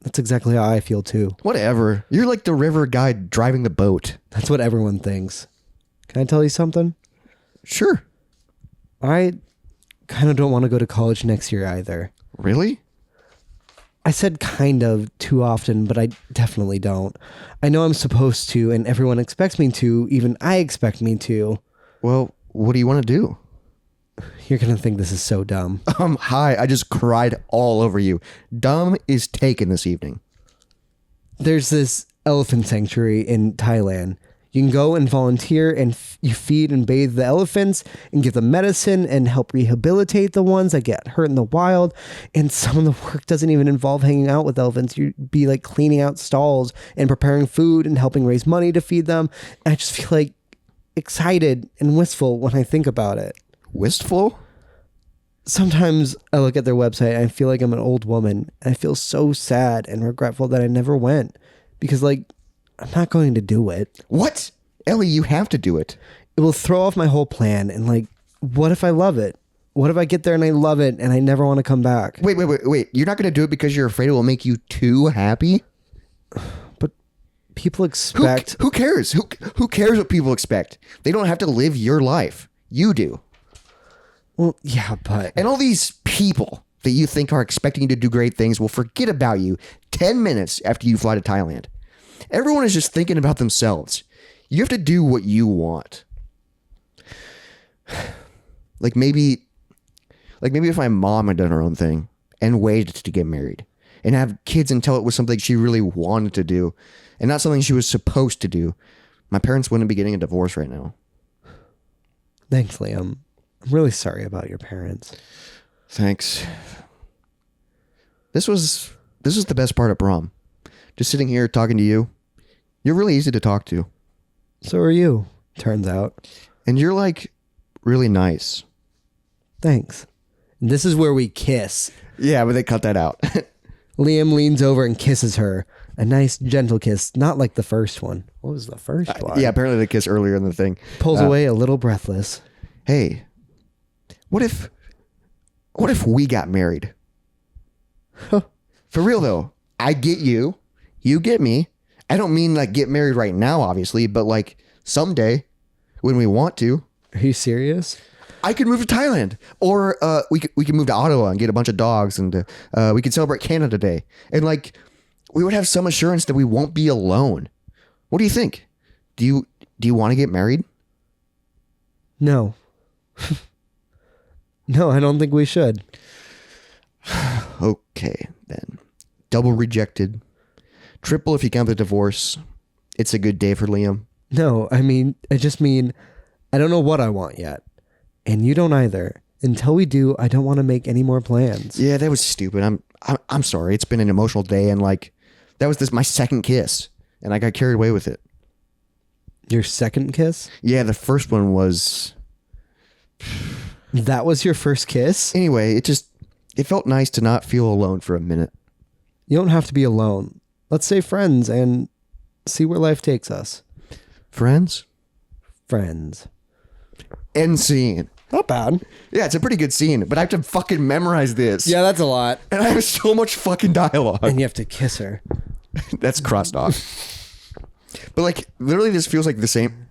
That's exactly how I feel too. Whatever. You're like the river guy driving the boat. That's what everyone thinks. Can I tell you something? Sure. I kind of don't want to go to college next year either. Really? I said kind of too often, but I definitely don't. I know I'm supposed to, and everyone expects me to. Even I expect me to. Well, what do you want to do? You're going to think this is so dumb. Hi. I just cried all over you. Dumb is taken this evening. There's this elephant sanctuary in Thailand. You can go and volunteer, and you feed and bathe the elephants and give them medicine and help rehabilitate the ones that get hurt in the wild. And some of the work doesn't even involve hanging out with elephants. You'd be like cleaning out stalls and preparing food and helping raise money to feed them. And I just feel like excited and wistful when I think about it. Wistful? Sometimes I look at their website and I feel like I'm an old woman. And I feel so sad and regretful that I never went because, like, I'm not going to do it. What? Ellie, you have to do it. It will throw off my whole plan. And, like, what if I love it? What if I get there and I love it and I never want to come back? Wait. You're not going to do it because you're afraid it will make you too happy? But people expect... Who cares? Who cares what people expect? They don't have to live your life. You do. Well, yeah, but... And all these people that you think are expecting you to do great things will forget about you 10 minutes after you fly to Thailand. Everyone is just thinking about themselves. You have to do what you want. Like maybe if my mom had done her own thing and waited to get married and have kids until it was something she really wanted to do and not something she was supposed to do, my parents wouldn't be getting a divorce right now. Thanks, Liam. I'm really sorry about your parents. Thanks. This was the best part of prom. Just sitting here talking to you. You're really easy to talk to. So are you, turns out. And you're like really nice. Thanks. This is where we kiss. Yeah, but they cut that out. Liam leans over and kisses her. A nice, gentle kiss, not like the first one. What was the first one? Yeah, apparently they kissed earlier in the thing. Pulls away a little breathless. Hey, what if we got married? For real though, I get you. You get me. I don't mean like get married right now, obviously, but like someday when we want to. Are you serious? I could move to Thailand, or we could move to Ottawa and get a bunch of dogs, and we could celebrate Canada Day, and like we would have some assurance that we won't be alone. What do you think? Do you want to get married? No. No, I don't think we should. Okay, then. Double rejected. Triple if you count the divorce. It's a good day for Liam. No, I just mean, I don't know what I want yet. And you don't either. Until we do, I don't want to make any more plans. Yeah, that was stupid. I'm sorry. It's been an emotional day, and like, that was my second kiss, and I got carried away with it. Your second kiss? Yeah, the first one was... That was your first kiss? Anyway, it felt nice to not feel alone for a minute. You don't have to be alone. Let's stay friends and see where life takes us. Friends? Friends. End scene. Not bad. Yeah, it's a pretty good scene, but I have to fucking memorize this. Yeah, that's a lot. And I have so much fucking dialogue. And you have to kiss her. That's crossed off. But like, literally this feels like the same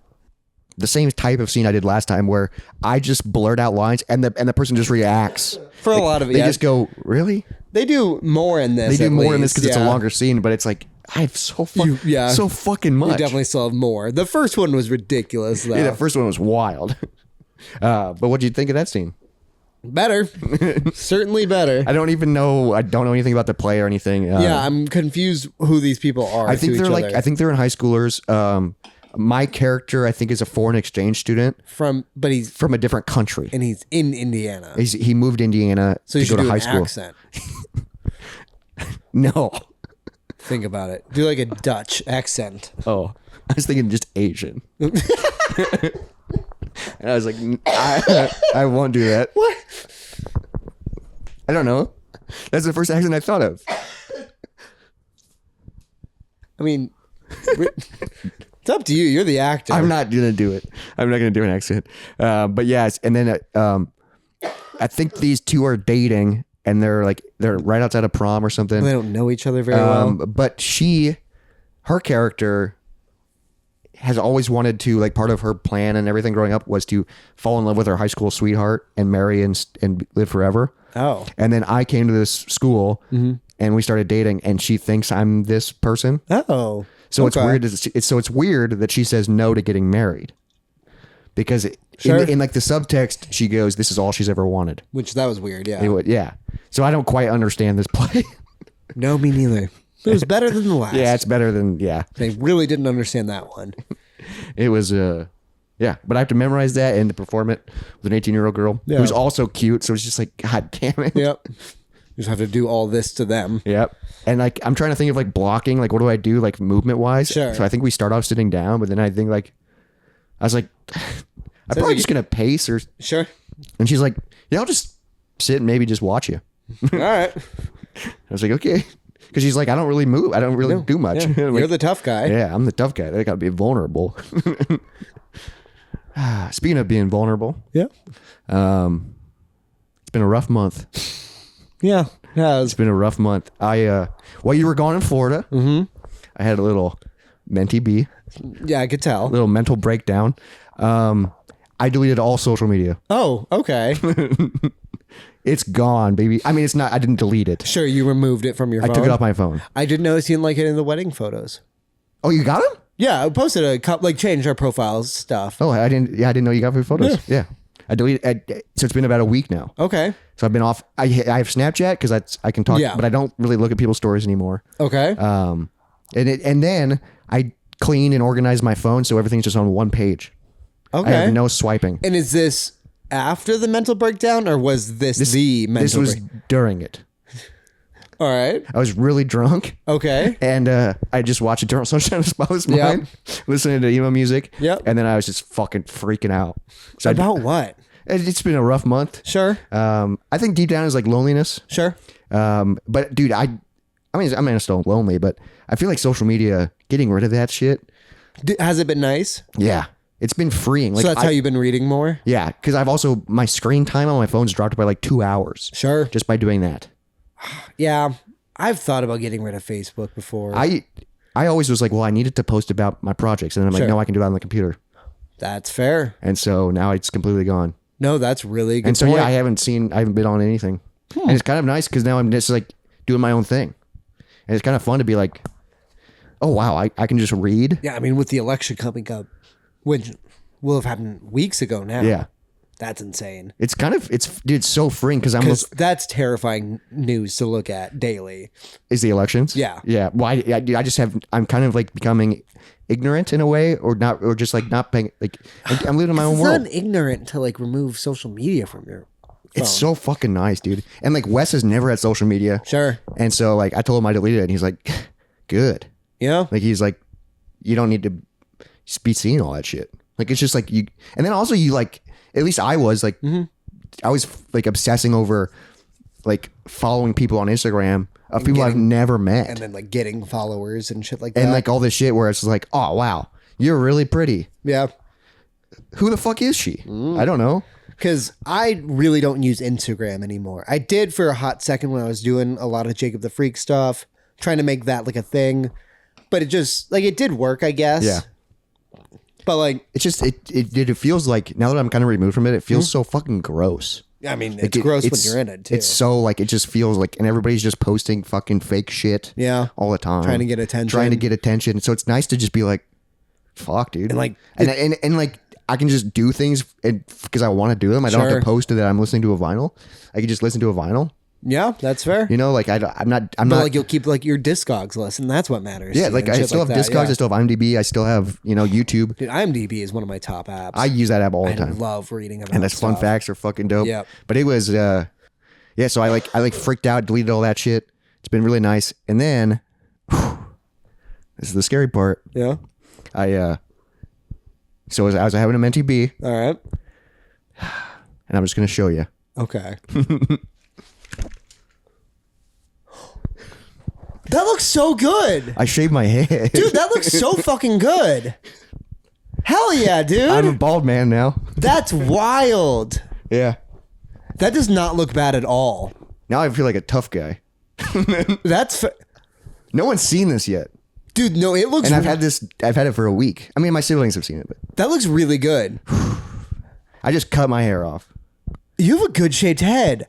type of scene I did last time where I just blurt out lines and the person just reacts. For a lot of it, They just go, really? They do more in this. They do more in this because it's a longer scene, but it's like, I have so fucking much. You definitely still have more. The first one was ridiculous, though. Yeah, the first one was wild. But what did you think of that scene? Better. Certainly better. I don't know anything about the play or anything. Yeah, I'm confused who these people are. I think I think they're in high schoolers. My character, I think, is a foreign exchange student but he's from a different country, and he's in Indiana. He moved to Indiana So to you go should to do high an school. accent. No. Think about it. Do like a Dutch accent. Oh, I was thinking just Asian. And I was like, I won't do that. What? I don't know. That's the first accent I thought of. I mean, it's up to you. You're the actor. I'm not gonna do it. I'm not gonna do an accent. But yes, and then I think these two are dating, and they're right outside of prom or something. They don't know each other very well. But her character has always wanted to, like, part of her plan and everything growing up was to fall in love with her high school sweetheart and marry and live forever. Oh. And then I came to this school and we started dating, and she thinks I'm this person. Oh. So it's weird. It's weird that she says no to getting married, because in like the subtext she goes, "This is all she's ever wanted." Which that was weird. Yeah. Yeah. So I don't quite understand this play. No, me neither. It was better than the last. Yeah, it's better than They really didn't understand that one. It was yeah, but I have to memorize that and to perform it with an 18-year-old girl who's also cute. So it's just like, God damn it. Yep. You just have to do all this to them. Yep. And like, I'm trying to think of like blocking, like what do I do like movement wise? Sure. So I think we start off sitting down, but then I think like, I was like, I'm probably just going to pace or. Sure. And she's like, yeah, I'll just sit and maybe just watch you. All right. I was like, okay. Because she's like, I don't really move. I don't really do much. Yeah. Like, You're the tough guy. Yeah, I'm the tough guy. I got to be vulnerable. Speaking of being vulnerable. Yeah. It's been a rough month. Yeah. Yeah. It's been a rough month. While you were gone in Florida, I had a little mentee B. Yeah, I could tell. A little mental breakdown. I deleted all social media. Oh, okay. It's gone, baby. I mean, it's not. I didn't delete it. Sure, you removed it from your phone. I took it off my phone. I did notice you didn't like it in the wedding photos. Oh, you got them? Yeah, I posted a couple, like changed our profiles stuff. Oh, I didn't. Yeah, I didn't know you got your photos. Yeah. I deleted. So it's been about a week now. Okay. So I've been off. I have Snapchat because I can talk, but I don't really look at people's stories anymore. Okay. And then I cleaned and organized my phone so everything's just on one page. Okay. I have no swiping. And is this after the mental breakdown, or was this the mental This was during it. All right. I was really drunk. Okay. And I just watched Eternal Sunshine of the Spotless Mind, listening to emo music. Yep. And then I was just fucking freaking out. So About what? It's been a rough month. Sure. I think deep down is like loneliness. Sure. But dude, I mean, I'm still lonely, but I feel like social media, getting rid of that shit. Has it been nice? Yeah. It's been freeing. Like, so that's how you've been reading more? Yeah. Because I've also, my screen time on my phone's dropped by like 2 hours. Sure. Just by doing that. Yeah. I've thought about getting rid of Facebook before. I always was like, well, I needed to post about my projects. And then I'm like, no, I can do that on the computer. That's fair. And so now it's completely gone. No, that's really good. And so, point. yeah, I haven't been on anything. And it's kind of nice because now I'm just like doing my own thing. And it's kind of fun to be like, oh, wow, I can just read. Yeah, I mean, with the election coming up, which will have happened weeks ago now. Yeah. That's insane. It's kind of, it's so freeing because that's terrifying news to look at daily. Is the elections? Yeah. Yeah. Well, I just I'm kind of like becoming ignorant in a way, or just like not paying, like I'm living in my own world. It's not ignorant to like remove social media from your phone. It's so fucking nice, dude. And like Wes has never had social media. Sure. And so like I told him I deleted it and he's like, good. Yeah. Like he's like, you don't need to be seeing all that shit. Like it's just like you, and then also you like, at least I was like, I was like obsessing over like following people on Instagram of people I've never met. And then like getting followers and shit like that. And like all this shit where it's like, oh, wow, you're really pretty. Yeah. Who the fuck is she? I don't know. Because I really don't use Instagram anymore. I did for a hot second when I was doing a lot of Jacob the Freak stuff, trying to make that like a thing. But it just, like, it did work, I guess. Yeah. But like, it's just, it feels like, now that I'm kind of removed from it, it feels so fucking gross. I mean, it's gross when you're in it too. It's so like, it just feels like, and everybody's just posting fucking fake shit. Yeah. All the time. Trying to get attention. So it's nice to just be like, fuck, dude. And like, and like, I can just do things because I want to do them. I don't have to post that I'm listening to a vinyl. I can just listen to a vinyl. Yeah, that's fair. You know, like I'm not like you'll keep like your Discogs list, and that's what matters. Yeah, like I still have Discogs, I still have IMDb, I still have, YouTube. Dude, IMDb is one of my top apps. I use that app all the time. I love reading about and that's stuff. Fun facts are fucking dope. Yeah. But it was so I freaked out, deleted all that shit. It's been really nice. And then this is the scary part. Yeah. So I was having a mentee B. All right. And I'm just gonna show you. Okay. That looks so good. I shaved my head. Dude, that looks so fucking good. Hell yeah, dude. I'm a bald man now. That's wild. Yeah. That does not look bad at all. Now I feel like a tough guy. That's No one's seen this yet. dude. No, it looks. And I've had it for a week. I mean, my siblings have seen it, but that looks really good. I just cut my hair off. You have a good shaped head.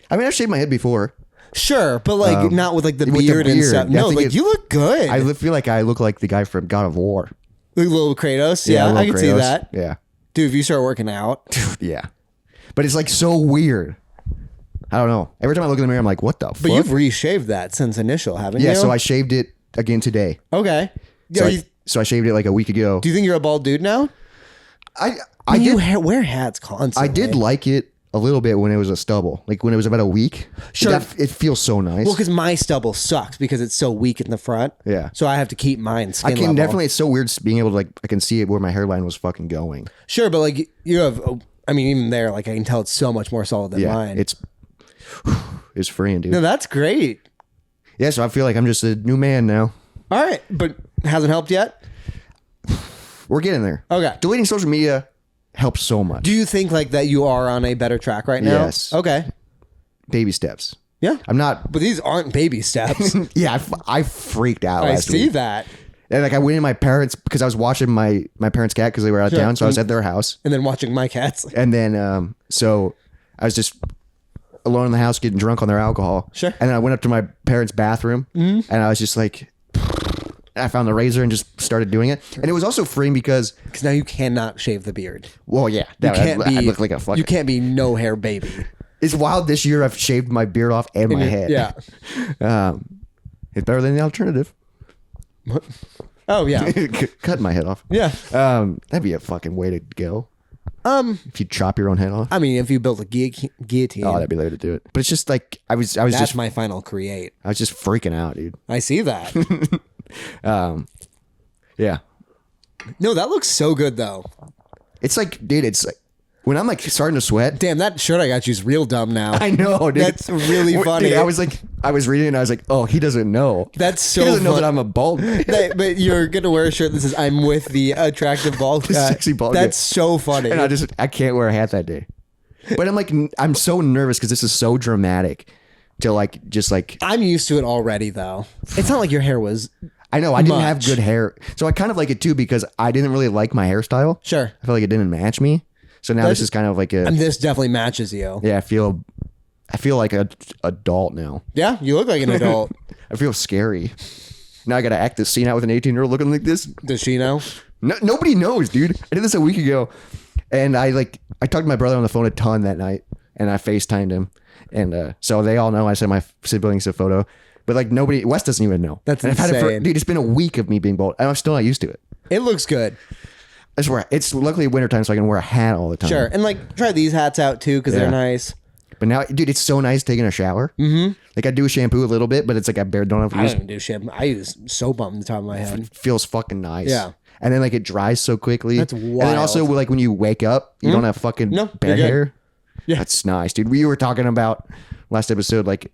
I mean, I've shaved my head before. Sure, but like not with like the with the beard and beard. stuff. I No, think like you look good. I feel like I look like the guy from God of War. Like little Kratos. Yeah, little I can see Kratos. that. Yeah. Dude, if you start working out, Yeah. But it's like so weird. I don't know. Every time I look in the mirror, I'm like, what the fuck? but you've reshaved that since initial, haven't you? Yeah, so I shaved it again today. okay. So, Yeah, so I shaved it like a week ago. do you think you're a bald dude now? I You did wear hats constantly. I did like it a little bit when it was a stubble. Like when it was about a week. Sure. It feels so nice. Well, because my stubble sucks because it's so weak in the front. Yeah. So I have to keep mine skin I can level. definitely, it's so weird being able to like, I can see it where my hairline was fucking going. Sure, but like you have, I mean, even there, like I can tell it's so much more solid than Yeah. mine. It's freeing, dude. No, that's great. Yeah, so I feel like I'm just a new man now. All right, but hasn't helped yet? We're getting there. Okay. Deleting social media helps so much. Do you think like that you are on a better track right now? Yes. Okay. Baby steps. Yeah. I'm not. But these aren't baby steps. Yeah, I freaked out I last see week. that. And like I went in my parents because I was watching my parents' cat because they were out of Sure. town, so I was at their house. And then watching my cats. And then so I was just alone in the house getting drunk on their alcohol. Sure. And then I went up to my parents' bathroom and I was just like, I found the razor and just started doing it. And it was also freeing because, Because now you cannot shave the beard. well, yeah, You can't I be. look like a fucking. You can't be no hair baby. It's wild. This year I've shaved my beard off and my head. Yeah. It's better than the alternative. Oh yeah. Cut my head off. Yeah. That'd be a fucking way to go. If you chop your own head off. I mean, if you built a guillotine, Oh, that'd be the way to do it. But it's just like I was that's just my final create. I was just freaking out, dude. I see that. Yeah. No, that looks so good though. It's like, dude, it's like when I'm like starting to sweat. Damn, that shirt I got you is real dumb now. I know, dude. That's really Dude, funny. I was reading it and I was like, oh, he doesn't know. That's so He doesn't know fun- that I'm a bald man. But you're gonna wear a shirt that says "I'm with the attractive bald guy." sexy bald guy. That's so funny. And I can't wear a hat that day. But I'm like, I'm so nervous because this is so dramatic to like, just like, I'm used to it already, though. It's not like your hair was. I know I didn't have Much. good hair. So I kind of like it too because I didn't really like my hairstyle. Sure. I feel like it didn't match me. So now this is kind of like a, And this definitely matches you. yeah, I feel like a adult now. Yeah, you look like an adult. I feel scary. Now I got to act this scene out with an 18-year-old looking like this. Does she know? No, nobody knows, dude. I did this a week ago. And I talked to my brother on the phone a ton that night and I FaceTimed him. And so they all know I sent my siblings a photo. But like nobody, Wes doesn't even know. That's and I've had it insane. dude, it's been a week of me being bald. And I'm still not used to it. It looks good. I swear, it's luckily wintertime so I can wear a hat all the time. Sure. And like, try these hats out too because Yeah. they're nice. But now, dude, it's so nice taking a shower. Mm-hmm. Like I do shampoo a little bit, but it's like I barely don't have to I use. don't even do shampoo. I use soap on the top of my head. It feels fucking nice. Yeah. And then like it dries so quickly. That's And then wild. also like when you wake up, you don't have fucking No, bad you're good. hair. Yeah. That's nice, dude. We were talking about last episode like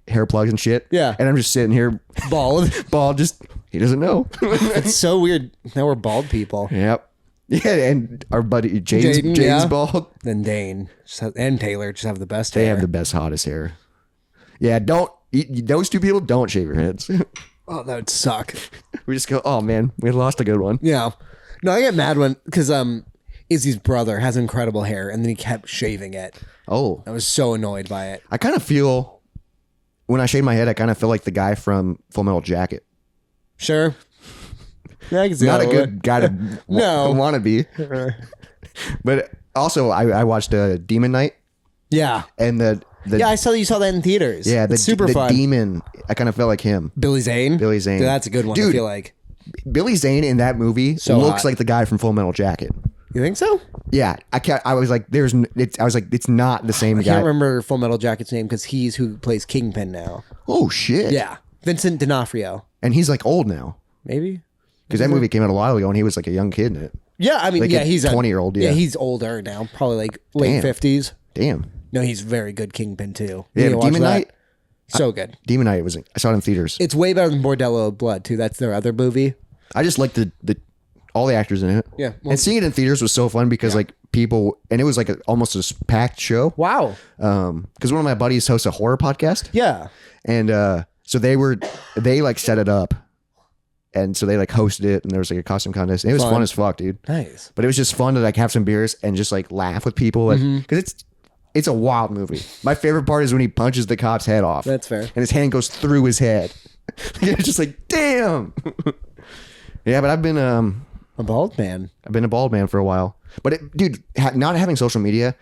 hair plugs and shit. Yeah. And I'm just sitting here Bald. bald. Just he doesn't know. It's so weird. Now we're bald people. Yep. Yeah, and our buddy Jaden, Jaden's yeah. bald. Then Dane and Taylor just have the best They hair. have the best, hottest hair. Yeah, those two people don't shave your heads. Oh, that would suck. We just go, oh man, we lost a good one. Yeah. No, I get mad when because Izzy's brother has incredible hair and then he kept shaving it. Oh, I was so annoyed by it. I kind of feel when I shave my head, I kind of feel like the guy from Full Metal Jacket. Sure. Yeah, I can see Not a that good guy to No. want to be. But also, I watched Demon Knight Yeah. and the Yeah, I saw that you saw that in theaters. yeah It's super the fun. demon. I kind of felt like him. Billy Zane. Billy Zane. Dude, that's a good one. I Dude. feel like. Billy Zane in that movie So looks hot. like the guy from Full Metal Jacket. You think so? Yeah, I was like, it's not the same I guy. can't remember Full Metal Jacket's name because he's who plays Kingpin now. Oh shit. Yeah, Vincent D'Onofrio. And he's like old now Maybe. because that movie came out a while ago and he was like a young kid in it. Yeah, I mean, Like yeah, a he's a 20-year-old, yeah. Yeah, he's older now, probably like late Damn. 50s. Damn. No, he's very good Kingpin too. Yeah, You need to watch Demon that. Knight. So good. Demon Knight I saw it in theaters. It's way better than Bordello of Blood too. That's their other movie. I just like the all the actors in it. Yeah, well- and seeing it in theaters was so fun because like people, and it was like almost a packed show. Wow. Because one of my buddies hosts a horror podcast. Yeah. And so they like set it up. And so they like hosted it, and there was like a costume contest. And it was fun as fuck, dude. Nice. But it was just fun to like have some beers and just like laugh with people, like because it's a wild movie. My favorite part is when he punches the cop's head off. That's fair. And his hand goes through his head. It's just like, damn. Yeah, but I've been a bald man. I've been a bald man for a while. But dude, not having social media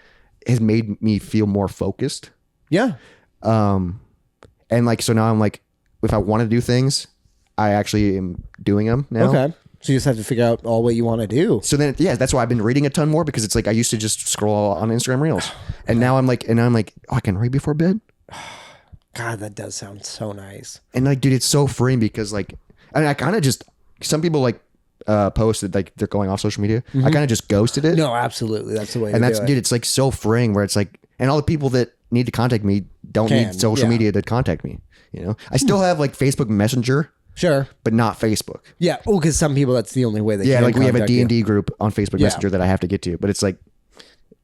has made me feel more focused. Yeah. And like so now I'm like, if I want to do things, I actually am doing them now. Okay. So you just have to figure out all what you want to do. So then, yeah, that's why I've been reading a ton more, because it's like I used to just scroll on Instagram Reels, and now I'm like, oh, I can read before bed. God, that does sound so nice. And like, dude, it's so freeing because like, I mean, I kind of just, some people like posted like they're going off social media. I kind of just ghosted it. No, absolutely, that's the way. And to that's, do it. dude, it's like so freeing where it's like, and all the people that need to contact me don't need social media to contact me. You know, I still have like Facebook Messenger. Sure. But not Facebook. Yeah. Oh, because some people, that's the only way they can like we have a contact you. D&D group on Facebook Messenger that I have to get to. But it's like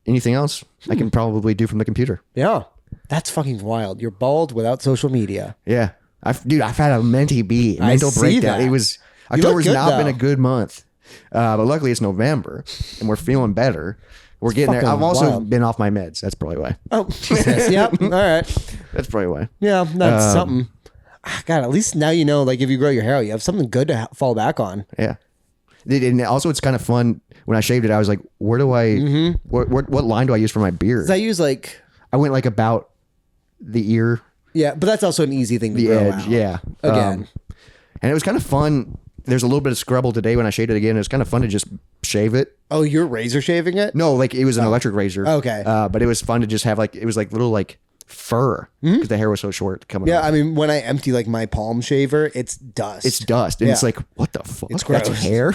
anything else I can probably do from the computer. Yeah. That's fucking wild. You're bald without social media. Yeah. I've had a mental see breakdown. that. It was, You look October's good, not been though. a good month. But luckily it's November and we're feeling better. We're getting there. fucking I've also wild. been off my meds. That's probably why. Oh, Jesus. Yep. All right. That's probably why. Yeah, that's something. God, at least now you know, like, if you grow your hair out, you have something good to fall back on. Yeah. And also it's kind of fun. When I shaved it, I was like, where do I, what line do I use for my beard? 'Cause I use like, I went like about the ear, yeah, but that's also an easy thing to the grow edge. out. Yeah. Again. And it was kind of fun. There's a little bit of scrubble today when I shaved it again. It was kind of fun to just shave it. Oh, you're razor shaving it? No, like it was an electric razor. Okay. But it was fun to just have like, it was like little like fur because the hair was so short coming Yeah, off. I mean, when I empty like my palm shaver, it's dust. It's dust. And it's Yeah. like, what the fuck? It's That's gross. hair?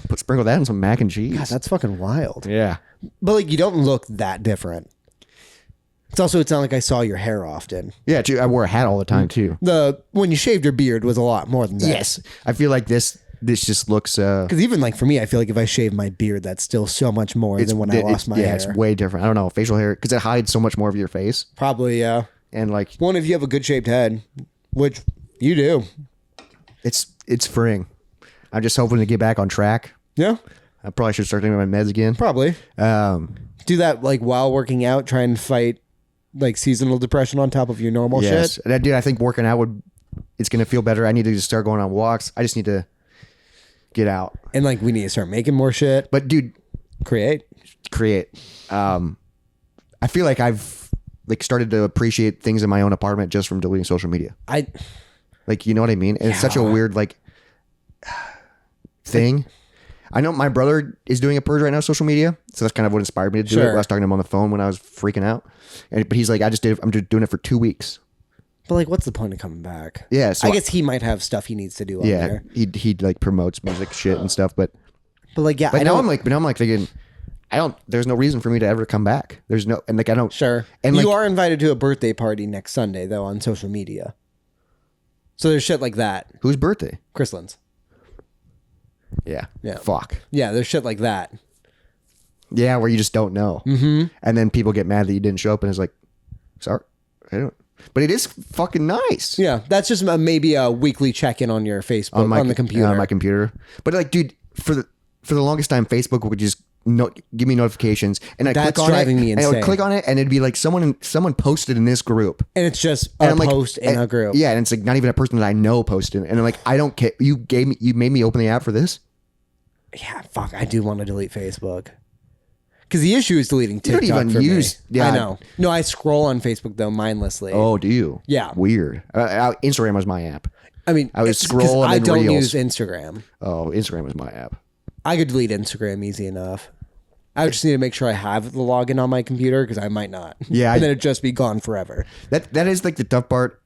Put sprinkle that in some mac and cheese. God, that's fucking wild. Yeah. But like, you don't look that different. It's not like I saw your hair often. Yeah, too. I wore a hat all the time too. When you shaved your beard was a lot more than that. Yes. I feel like this just looks Because even like for me, I feel like if I shave my beard, that's still so much more than when I lost my hair. It's way different. I don't know, facial hair, because it hides so much more of your face. Probably, yeah. And like, One, if you have a good shaped head, which you do. it's freeing. I'm just hoping to get back on track. Yeah, I probably should start taking my meds again. probably. Do that like while working out, try and fight like seasonal depression on top of your normal Yes. shit. And I think working out it's going to feel better. I need to just start going on walks. I just need to get out. And like we need to start making more shit. But dude, Create. I feel like I've like started to appreciate things in my own apartment just from deleting social media. Like, you know what I mean? And it's such a weird like thing. I know my brother is doing a purge right now, social media. So that's kind of what inspired me to do it. I was talking to him on the phone when I was freaking out. But he's like, I'm just doing it for 2 weeks. But like, what's the point of coming back? Yeah. So I guess he might have stuff he needs to do on yeah, there. he like promotes music shit and stuff. But But like, yeah, now I'm like thinking, there's no reason for me to ever come back. There's no, and like, I don't. Sure. And you like, are invited to a birthday party next Sunday, though, on social media. So there's shit like that. whose birthday? Chrisland's. Yeah. Yeah. Fuck. Yeah, there's shit like that. Yeah, where you just don't know. Mm-hmm. And then people get mad that you didn't show up and it's like, sorry. I don't. But it is fucking nice. Yeah, that's just maybe a weekly check-in on your Facebook, on the computer. On my computer. But like, dude, for the longest time, Facebook would just give me notifications, and I That's click on driving it, me and I would insane. click on it, and it'd be like someone posted in this group, And it's just and a I'm like, post in a group. Yeah, and it's like not even a person that I know posted, and I'm like, I don't care. You made me open the app for this. Yeah, fuck, I do want to delete Facebook. Because the issue is deleting You don't TikTok even for use- me. yeah. I know. No, I scroll on Facebook, though, mindlessly. Oh, do you? Yeah. Weird. Instagram was my app. I mean, I would it's 'cause scroll and I then don't Reels. use Instagram. Oh, Instagram was my app. I could delete Instagram easy enough. I would just need to make sure I have the login on my computer because I might not. Yeah, and then it'd just be gone forever. That is like the tough part.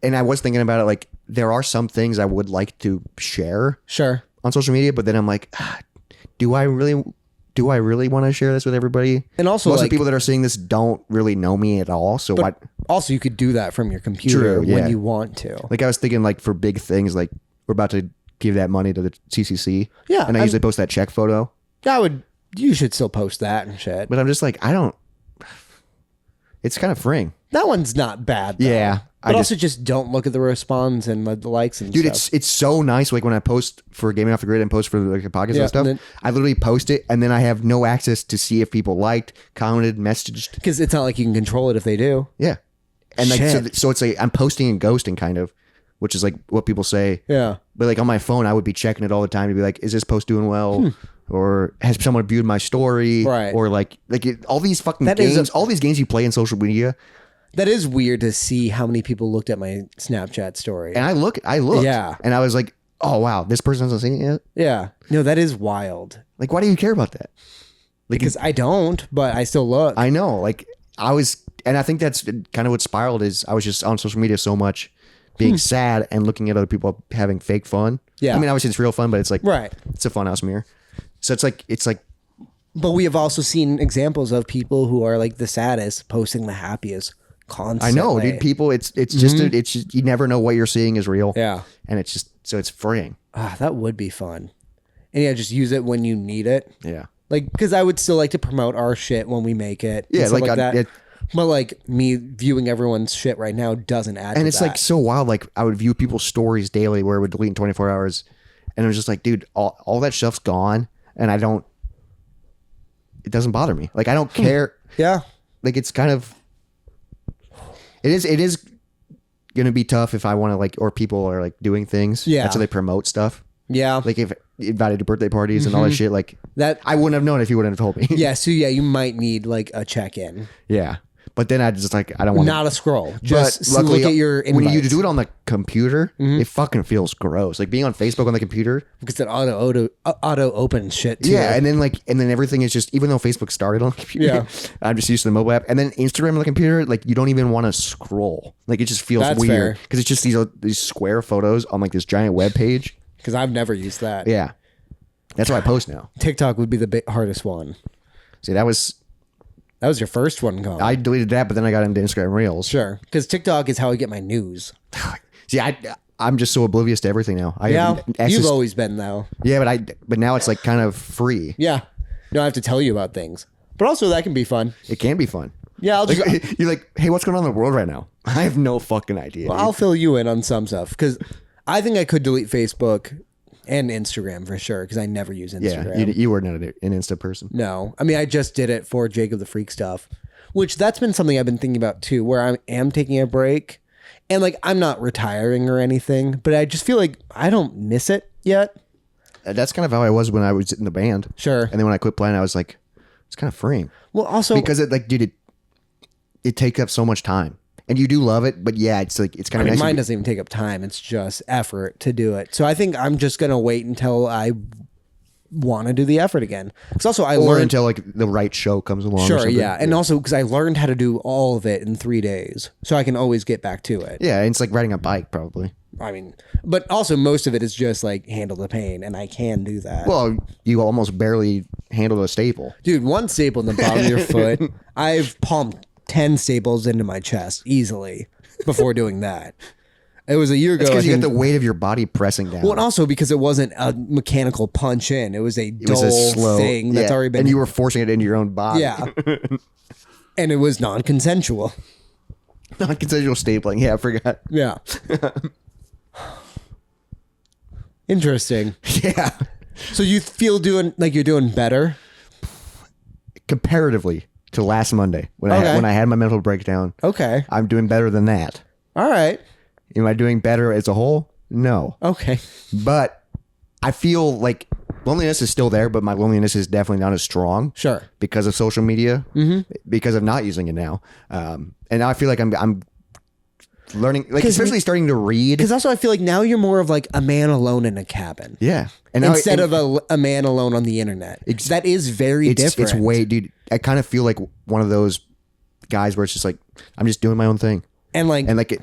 And I was thinking about it, like there are some things I would like to share Sure. on social media, but then I'm like, do I really want to share this with everybody? And also, most of like- the people that are seeing this don't really know me at all. So what? Also, you could do that from your computer True, yeah. when you want to. Like I was thinking, like for big things, like we're about to give that money to the CCC. Yeah, and I I'm- usually post that check photo. I would You should still post that and shit. But I'm just like, I don't. It's kind of freeing. That one's not bad, though. Yeah. But also just don't look at the response and the likes and Dude, stuff. it's so nice. Like when I post for Gaming Off the Grid and post for like the podcast and stuff, I literally post it and then I have no access to see if people liked, commented, messaged. Because it's not like you can control it if they do. Yeah. And like Shit. so it's like I'm posting and ghosting kind of, which is like what people say. Yeah. But like on my phone, I would be checking it all the time to be like, is this post doing well? Or has someone viewed my story? Right. Or all these fucking games, all these games you play in social media. That is weird to see how many people looked at my Snapchat story. And I looked. Yeah. And I was like, oh wow, this person hasn't seen it yet? Yeah. No, that is wild. Like, why do you care about that? Like, Because I don't, but I still look. I know. Like and I think that's kind of what spiraled is I was just on social media so much being sad and looking at other people having fake fun. Yeah. I mean, obviously it's real fun, but it's like, Right. it's a funhouse mirror. So it's like, But we have also seen examples of people who are like the saddest posting the happiest constantly. I know, dude, people, it's just, you never know what you're seeing is real. Yeah. And it's just, so it's freeing. That would be fun. And yeah, just use it when you need it. Yeah. Like, because I would still like to promote our shit when we make it. Yeah, and stuff like, that. But like me viewing everyone's shit right now doesn't add and to it's that. like so wild. Like I would view people's stories daily where it would delete in 24 hours. And it was just like, dude, all that stuff's gone. And it doesn't bother me. Like, I don't care. Yeah. Like, it's kind of, it is going to be tough if I want to like, or people are like doing things. Yeah. That's how they promote stuff. Yeah. Like if invited to birthday parties and all that shit, like That. I wouldn't have known if you wouldn't have told me. Yeah. So yeah, you might need like a check-in. Yeah. But then I just like, I don't want Not a scroll. Just look at your invites. when you do it on the computer, it fucking feels gross. Like being on Facebook on the computer. Because it auto opens shit too. Yeah. And then everything is just, even though Facebook started on the computer, Yeah. I'm just used to the mobile app. And then Instagram on the computer, like you don't even want to scroll. Like it just feels That's weird. fair. Because it's just these square photos on like this giant web page. Because I've never used that. Yeah. That's why I post now. TikTok would be the hardest one. See, that was your first one, Colin. I deleted that, but then I got into Instagram Reels. Sure. Because TikTok is how I get my news. See, I'm just so oblivious to everything now. You've always been though. Yeah, but now it's like kind of free. Yeah. No, I have to tell you about things. But also that can be fun. It can be fun. Yeah, I'll just Like, you're like, hey, what's going on in the world right now? I have no fucking idea. I'll fill you in on some stuff because I think I could delete Facebook and Instagram for sure because I never use Instagram. Yeah, you were not an Insta person. No, I mean I just did it for Jacob the Freak stuff, which that's been something I've been thinking about too, where I am taking a break, and like I'm not retiring or anything, but I just feel like I don't miss it yet. That's kind of how I was when I was in the band. Sure. And then when I quit playing, I was like, it's kind of freeing. Well, also Because it takes up so much time. And you do love it, but yeah, it's like, it's kind of nice. mine doesn't even take up time. It's just effort to do it. So I think I'm just going to wait until I want to do the effort again. Because also I or learned... until like the right show comes along. or Sure, something. yeah. And also because I learned how to do all of it in 3 days. So I can always get back to it. Yeah, it's like riding a bike probably. I mean, but also most of it is just like handle the pain. And I can do that. Well, you almost barely handled a staple. Dude, one staple in the bottom of your foot, I've pumped 10 staples into my chest easily before doing that. It was a year ago. Because you got the weight of your body pressing down. Well, and also because it wasn't a mechanical punch in. It was a it was dull a slow thing that's already been... And you were forcing it into your own body. Yeah. And it was non-consensual. Non-consensual stapling. Yeah, I forgot. Yeah. Interesting. Yeah. So you feel you're doing better? Comparatively to last Monday when Okay. I had my mental breakdown. Okay. I'm doing better than that. All right. Am I doing better as a whole? No. Okay. But I feel like loneliness is still there, but my loneliness is definitely not as strong. Sure. Because of social media, because of not using it now. And now I feel like I'm learning, like especially starting to read. Because also I feel like now you're more of like a man alone in a cabin. Yeah. And Instead of a man alone on the internet. That is very different. It's way, dude. I kind of feel like one of those guys where it's just like, I'm just doing my own thing. And like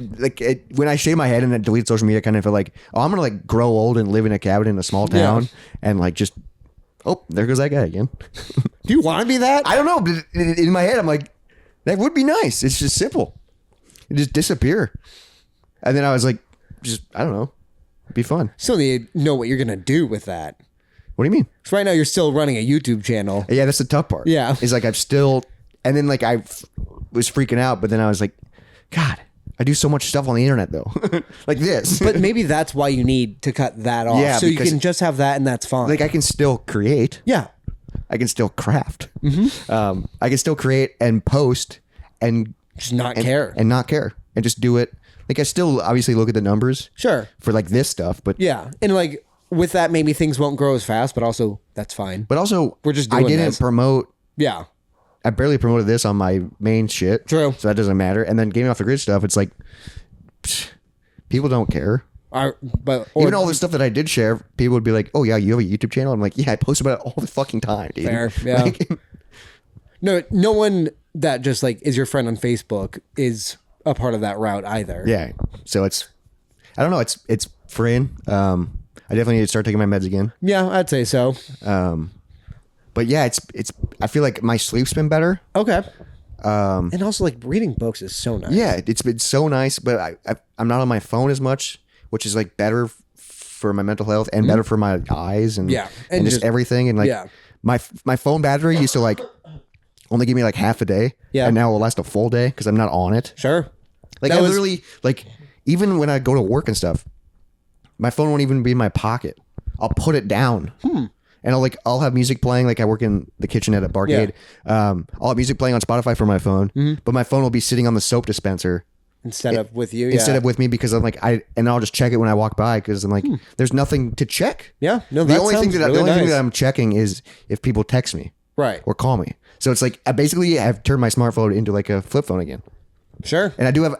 when I shave my head and I delete social media, I kind of feel like, oh, I'm gonna like grow old and live in a cabin in a small town and like just, oh, there goes that guy again. do you want to be that? I don't know, but in my head, I'm like, that would be nice. It's just simple. You just disappear, and then I was like, just I don't know, it'd be fun. Still need to know what you're gonna do with that. What do you mean? So right now you're still running a YouTube channel. Yeah, that's the tough part. Yeah. Is like I'm still, and then like was freaking out, but then I was like, God, I do so much stuff on the internet though, like this. But maybe that's why you need to cut that off. Yeah, so you because- can just have that and that's fine. Like I can still create. yeah. I can still craft. I can still create and post and Just not care. and not care and just do it. Like I still obviously look at the numbers Sure. for like this stuff, but Yeah. And like with that, maybe things won't grow as fast, but also that's fine. also We're just I doing didn't this. promote. Yeah. I barely promoted this on my main shit. True. So that doesn't matter. And then Gaming Off the Grid stuff, it's like psh, people don't care. But Even all the stuff that I did share, people would be like, "Oh yeah, you have a YouTube channel?" I'm like, "Yeah, I post about it all the fucking time, dude." Fair, yeah. Like, no one that just like is your friend on Facebook is a part of that route either. yeah. So it's, I don't know. It's freeing. I definitely need to start taking my meds again. Yeah, I'd say so. But yeah, it's. I feel like my sleep's been better. Okay. And also like reading books is so nice. Yeah, it's been so nice. But I'm not on my phone as much, which is like better for my mental health and better for my eyes and Yeah, and, and just just- everything. And like yeah. my phone battery used to like only give me like half a day. Yeah. And now it will last a full day because I'm not on it. Sure. Like That I was- literally like even when I go to work and stuff, my phone won't even be in my pocket. I'll put it down. And I'll have music playing. Like I work in the kitchen at a barcade. I'll have music playing on Spotify for my phone, but my phone will be sitting on the soap dispenser Instead of with you. instead yeah. of with me because I'm like and I'll just check it when I walk by because I'm like there's nothing to check. Yeah. No, The that only thing sounds that really the only thing nice. that I'm checking is if people text me Right. or call me. So it's like I basically have turned my smartphone into like a flip phone again. Sure. And I do have,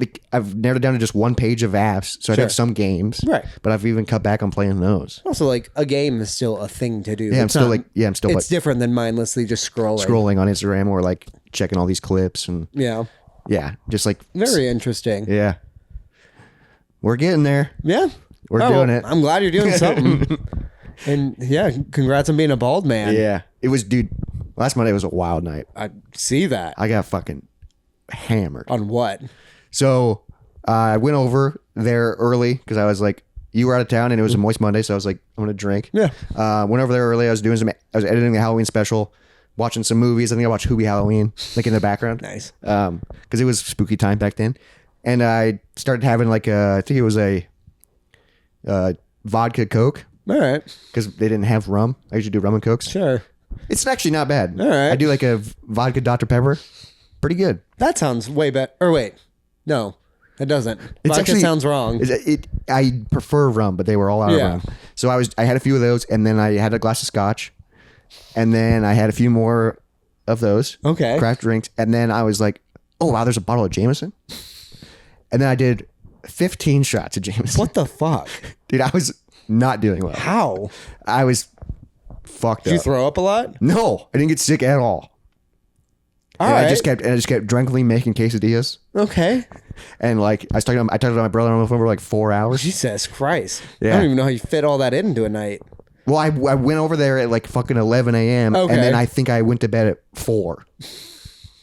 like, I've narrowed it down to just one page of apps. So I Sure. have some games. Right. But I've even cut back on playing those. Also, like a game is still a thing to do. Yeah, I'm It's still not- like, yeah, I'm still It's like different than mindlessly just scrolling. scrolling on Instagram or like checking all these clips and Yeah. yeah, just like, Very interesting. yeah. We're getting there. Yeah. We're Oh, doing it. I'm glad you're doing something. And yeah, congrats on being a bald man. Yeah. It was, dude, last Monday was a wild night. I see that. I got fucking hammered. On what? So I went over there early because I was like, you were out of town and it was a moist Monday. So I was like, I'm going to drink. Yeah. Went over there early. I was editing the Halloween special, watching some movies. I think I watched Hobie Halloween, like in the background. Nice. Because it was spooky time back then. And I started having like I think it was a vodka Coke All right. because they didn't have rum. I usually do rum and Cokes. Sure. It's actually not bad. All right. I do like a vodka Dr. Pepper. Pretty good. That sounds way better. Or wait. No, it doesn't. Vodka actually- sounds wrong. I prefer rum, but they were all out Yeah. of rum. So I had a few of those, and then I had a glass of scotch, and then I had a few more of those Okay. craft drinks, and then I was like, oh wow, there's a bottle of Jameson, and then I did 15 shots of Jameson. What the fuck? Dude, I was not doing well. How? I was fucked Did you up. throw up a lot? No, I didn't get sick at all. All And right. I just kept drunkenly making quesadillas, Okay. and like I talked to my brother on the phone for like 4 hours. Jesus Christ. I Yeah. don't even know how you fit all that into a night. Well, I went over there at like fucking 11 a.m. Okay. and then I think I went to bed at 4.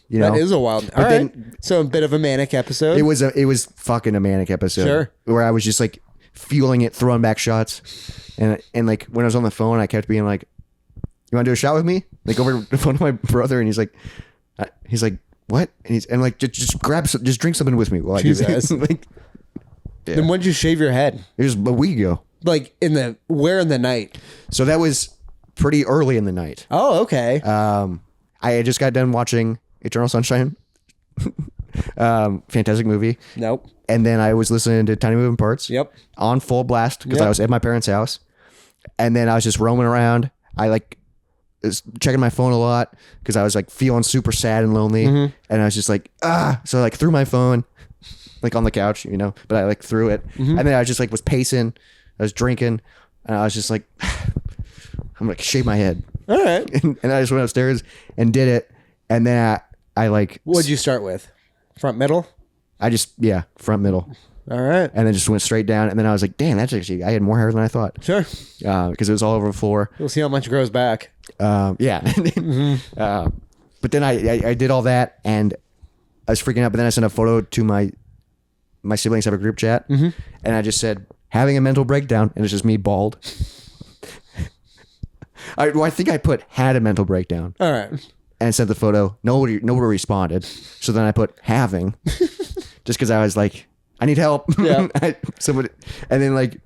You know, That is a wild. All then- right. So a bit of a manic episode. it was fucking a manic episode. Sure. Where I was just like fueling it, throwing back shots, and like when I was on the phone, I kept being like, "You want to do a shot with me?" Like over the phone to my brother, and he's like, "What?" And like just drink something with me while I do Jesus. that. Like, yeah. Then when'd you shave your head? It was a week ago. Like where in the night? So that was pretty early in the night. Oh, okay. I had just got done watching Eternal Sunshine. Fantastic movie. Nope. And then I was listening to Tiny Moving Parts. Yep. On full blast because Yep. I was at my parents' house. And then I was just roaming around. I like was checking my phone a lot because I was like feeling super sad and lonely. Mm-hmm. And I was just like, So I like threw my phone like on the couch, you know, but I like threw it. Mm-hmm. And then I just like was pacing. I was drinking. And I was just like, I'm like, shave my head. All right. And I just went upstairs and did it. And then I like, What'd you start with? Front middle? I just, front middle. All right. And then just went straight down. And then I was like, damn, that's actually, I had more hair than I thought. Sure. Because it was all over the floor. We'll see how much grows back. Yeah. But then I did all that and I was freaking out. But then I sent a photo to my siblings have a group chat. And I just said, having a mental breakdown. And it's just me bald. I think I put had a mental breakdown All right. and sent the photo. Nobody responded. So then I put having, just because I was like, I need help. Yeah. Somebody, and then like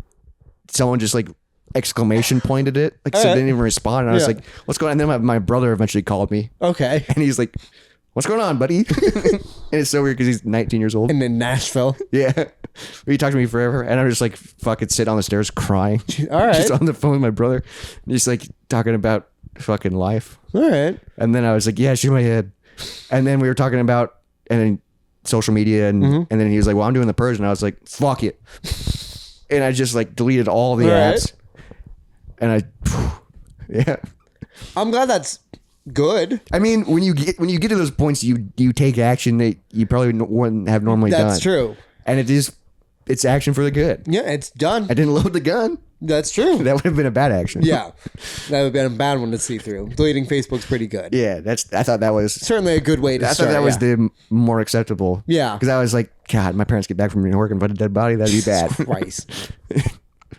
someone just like exclamation pointed it. Like so right. they didn't even respond. And I was Yeah. like, what's going on? And then my brother eventually called me Okay. and he's like, what's going on, buddy? And it's so weird because he's 19 years old. And in Nashville. Yeah. He talked to me forever. And I'm just like fucking sitting on the stairs crying. All right. Just on the phone with my brother. And he's like talking about fucking life. All right. And then I was like, yeah, shoot my head. And then we were talking about and then social media and then he was like, well, I'm doing the purge. And I was like, fuck it. And I just like deleted all the All right. apps. And yeah. I'm glad that's good. I mean, when you get to those points, you take action that you probably wouldn't have normally done. That's true. And it's action for the good. Yeah, it's done. I didn't load the gun. That's true. That would have been a bad action. Yeah. That would have been a bad one to see through. Deleting Facebook's pretty good. Yeah, I thought that was Certainly a good way to I start. thought that was yeah. the more acceptable. Yeah. Because I was like, God, my parents get back from New York and find a dead body. That'd be bad. Christ.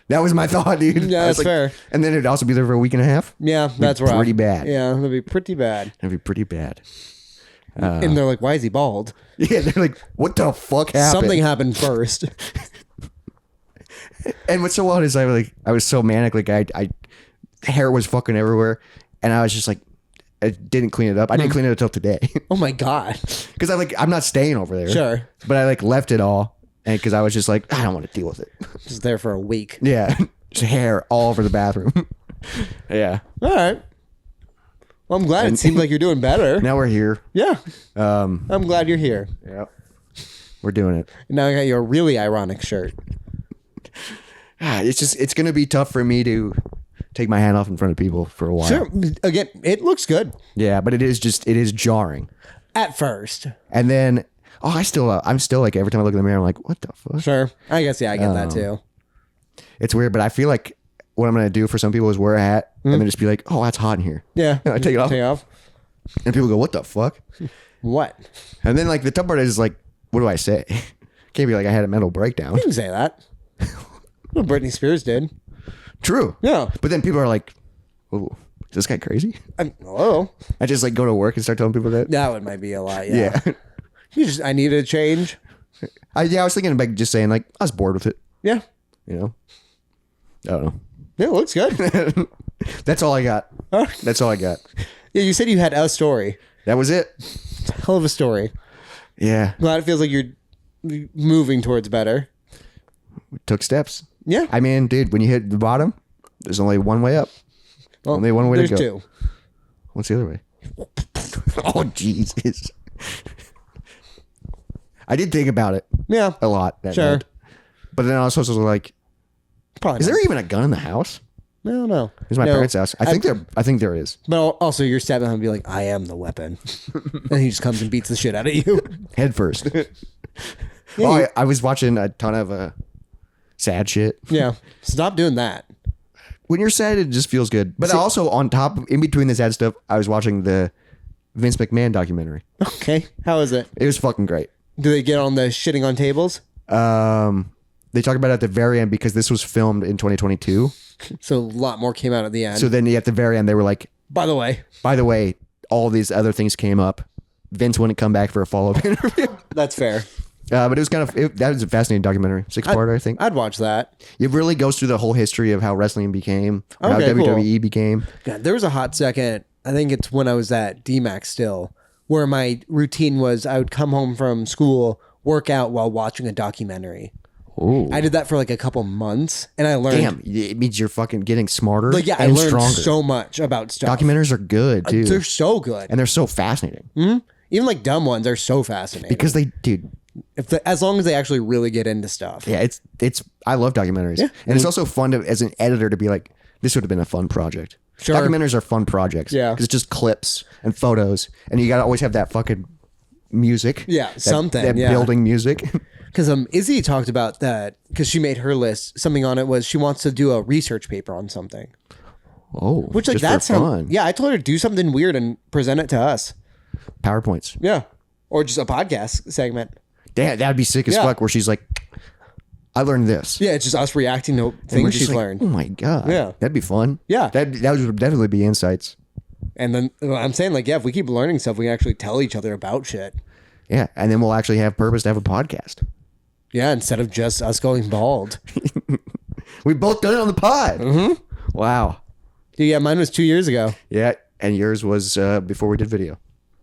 That was my thought, dude. Yeah, I was that's fair. And then it'd also be there for a week and a half. Yeah, that's right. pretty bad. Yeah, that'd be pretty bad. That'd be pretty bad. And they're like, why is he bald? Yeah, they're like, what the fuck happened? Something happened first. And what's so odd is I was so manic, like I hair was fucking everywhere, and I was just like, I didn't clean it up. I didn't clean it until today Oh my God. because I'm not staying over there. Sure. But I like left it all, and because I was just like, I don't want to deal with it. Just there for a week. Yeah, just hair all over the bathroom. Yeah. All right. Well, I'm glad it seems like you're doing better. Now we're here. Yeah. I'm glad you're here. Yeah. We're doing it. And now I got you a really ironic shirt. It's gonna be tough for me to take my hand off in front of people for a while. Sure. Again, it looks good Yeah, but it is jarring. at first. And then I'm still like every time I look in the mirror, I'm like, what the fuck? Sure. I guess, yeah, I get that too. It's weird, but I feel like what I'm gonna do for some people is wear a hat and then just be like, oh, that's hot in here. Yeah. I take it off. Take it off. And people go, what the fuck? What? And then like the tough part is like, what do I say? Can't be like I had a mental breakdown. You can say that. What Britney Spears did. True. Yeah. But then people are like, oh, is this guy crazy? Hello. I just like go to work and start telling people that. That one might be a lot. Yeah. Yeah. I needed a change. I was thinking about just saying like, I was bored with it. Yeah. You know? I don't know. Yeah, it looks good. That's all I got. Huh? That's all I got. Yeah, you said you had a story. That was it. Hell of a story. Yeah. Glad it feels like you're moving towards better. We took steps. Yeah. I mean, dude, when you hit the bottom, there's only one way up. Well, only one way to there's go. two. What's the other way? Oh, Jesus. I did think about it Yeah. a lot that Sure. night. But then I was also like, Probably is not. there even a gun in the house? No. It's my No. parents' house. I think there is. But also, you're stabbing him and be like, I am the weapon. And he just comes and beats the shit out of you. Head first. I was watching a ton of sad shit. Yeah. Stop doing that. When you're sad, it just feels good. But also on top, in between the sad stuff, I was watching the Vince McMahon documentary. Okay. How is it? It was fucking great. Do they get on the shitting on tables? They talk about it at the very end because this was filmed in 2022. So a lot more came out at the end. So then at the very end, they were like, by the way, all these other things came up. Vince wouldn't come back for a follow-up interview. that's fair. But it was that was a fascinating documentary. 6-part, I think. I'd watch that. It really goes through the whole history of how wrestling became, or how Okay, cool. WWE became. God, there was a hot second. I think it's when I was at DMAX still, where my routine was I would come home from school, work out while watching a documentary. Oh, I did that for like a couple months, and I learned. damn! It means you're fucking getting smarter. Like, yeah, I and learned stronger. so much about stuff. Documentaries are good too, They're so good. and they're so fascinating Even like dumb ones are so fascinating. because they, dude. As long as they actually really get into stuff. Yeah, it's. I love documentaries, and it's also fun to, as an editor, to be like, this would have been a fun project. Sure. Documentaries are fun projects. Yeah. because it's just clips and photos, and you got to always have that fucking music. Yeah, something, that yeah. building music. Because Izzy talked about that because she made her list. Something on it was she wants to do a research paper on something. Oh, Which like just that's for fun. Yeah, I told her to do something weird and present it to us. PowerPoints. Yeah, or just a podcast segment. That'd be sick as Yeah. fuck. Where she's like, I learned this. Yeah, it's just us reacting to And we're things just she's like, learned. Oh my God. Yeah. That'd be fun. Yeah. That would definitely be insights. And then I'm saying, like, yeah, if we keep learning stuff, we can actually tell each other about shit. Yeah. And then we'll actually have purpose to have a podcast. Yeah, instead of just us going bald. We both done it on the pod. Mm-hmm. Wow. Yeah, mine was 2 years ago. Yeah. And yours was before we did video.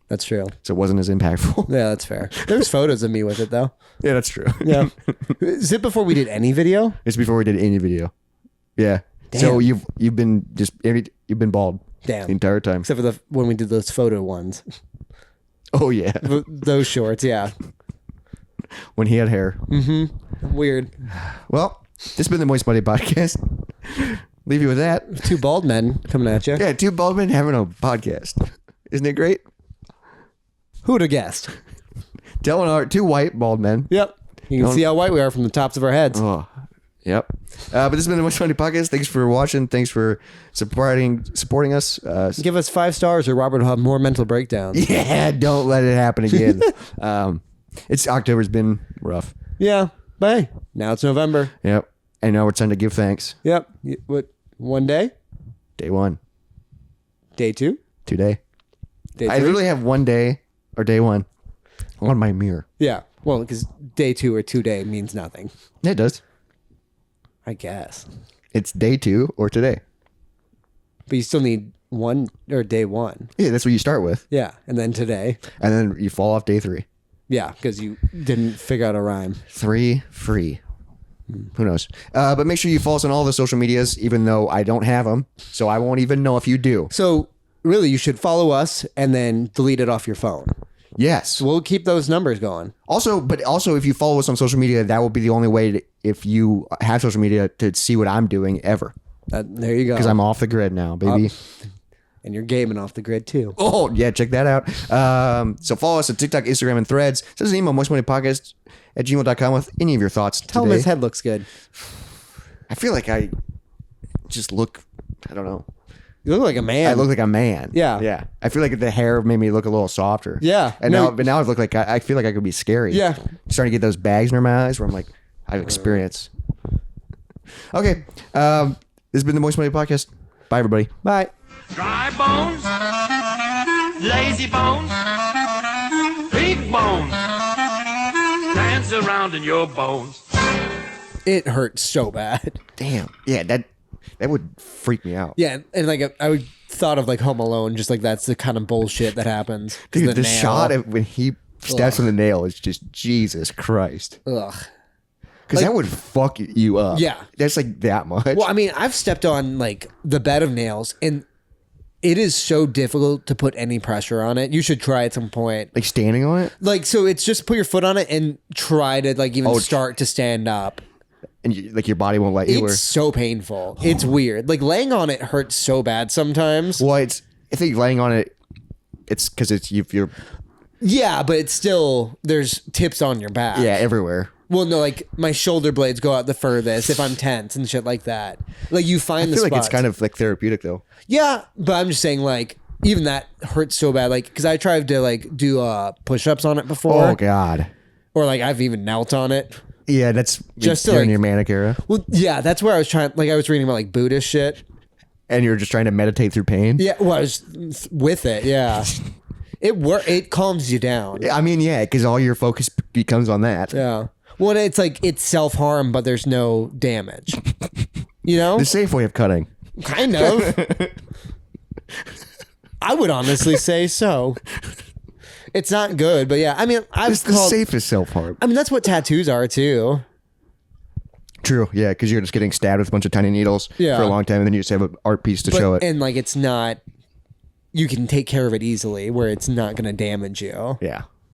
That's true. So it wasn't as impactful. Yeah, that's fair. There's photos of me with it, though. Yeah, that's true. Yeah. Is it before we did any video? It's before we did any video. Yeah. Damn. So you've been bald. Damn. The entire time. Except for when we did those photo ones. Oh yeah. Those shorts, yeah. When he had hair. Weird. Well, this has been the Moist Buddy podcast. Leave you with that. 2 bald men coming at you. Yeah, 2 bald men having a podcast. Isn't it great? Who would have guessed? Telling our 2 white bald men. Yep. You can see how white we are from the tops of our heads. Oh, yep. But this has been the Moist Buddy podcast. Thanks for watching. Thanks for supporting us. Give us 5 stars or Robert will have more mental breakdowns. Yeah, don't let it happen again. It's October's been rough. Yeah. But hey, now it's November. Yep. And now it's time to give thanks. Yep. What? One day? Day 1. Day 2? Today. Day 3? I literally have one day or day 1 on my mirror. Yeah. Well, because day 2 or 2 day means nothing. It does. I guess. It's day 2 or today. But you still need one or day 1. Yeah, that's what you start with. Yeah. And then today. And then you fall off day 3. Yeah. Because you didn't figure out a rhyme. 3 free. Who knows? But make sure you follow us on all the social medias, even though I don't have them. So I won't even know if you do. So really, you should follow us and then delete it off your phone. Yes. We'll keep those numbers going. Also, if you follow us on social media, that will be the only way if you have social media to see what I'm doing ever. There you go. Because I'm off the grid now, baby. And you're gaming off the grid too. Oh, yeah, check that out. So follow us on TikTok, Instagram, and Threads. Send us an email, moistmoneypodcast@gmail.com with any of your thoughts Tell him today. his head looks good. I feel like I just look, I don't know. You look like a man. I look like a man. Yeah. Yeah. I feel like the hair made me look a little softer. Yeah. And now I look like I feel like I could be scary. Yeah. Starting to get those bags under my eyes where I'm like, I have experience. Okay. This has been the Moist Money Podcast. Bye, everybody. Bye. Dry bones, lazy bones, big bones, dance around in your bones. It hurts so bad. Damn. Yeah, that would freak me out. Yeah, and like I would thought of like Home Alone, just like that's the kind of bullshit that happens. Dude, the nail. shot of when he steps on the nail is just Jesus Christ. Ugh. Because that would fuck you up. Yeah. That's like that much. Well, I mean, I've stepped on like the bed of nails, and it is so difficult to put any pressure on it. You should try at some point. Like standing on it? Like, so it's just put your foot on it and try to like even start to stand up. And like your body won't let you. It's so painful. It's weird. Like laying on it hurts so bad sometimes. Well, I think laying on it, it's because you're. Yeah, but it's still, there's tips on your back. Yeah, everywhere. Well, no, like my shoulder blades go out the furthest if I'm tense and shit like that. Like you find the I feel spots. like it's kind of like therapeutic though. Yeah, but I'm just saying like even that hurts so bad. Like because I tried to like do push-ups on it before. Oh God. Or like I've even knelt on it. Yeah, that's Just to, during like- your manic era, Well, yeah, that's where I was trying. Like I was reading about like Buddhist shit. and you're just trying to meditate through pain. Yeah, well, I was with it. Yeah, it calms you down. I mean, yeah, because all your focus becomes on that. Yeah. Well, it's like it's self-harm, but there's no damage. You know? The safe way of cutting. Kind of. I would honestly say so. It's not good, but yeah. I mean, It's the safest self-harm. I mean, that's what tattoos are too. True, yeah, because you're just getting stabbed with a bunch of tiny needles Yeah. for a long time, and then you just have an art piece to show it. And like, it's not. You can take care of it easily, where it's not going to damage you. Yeah.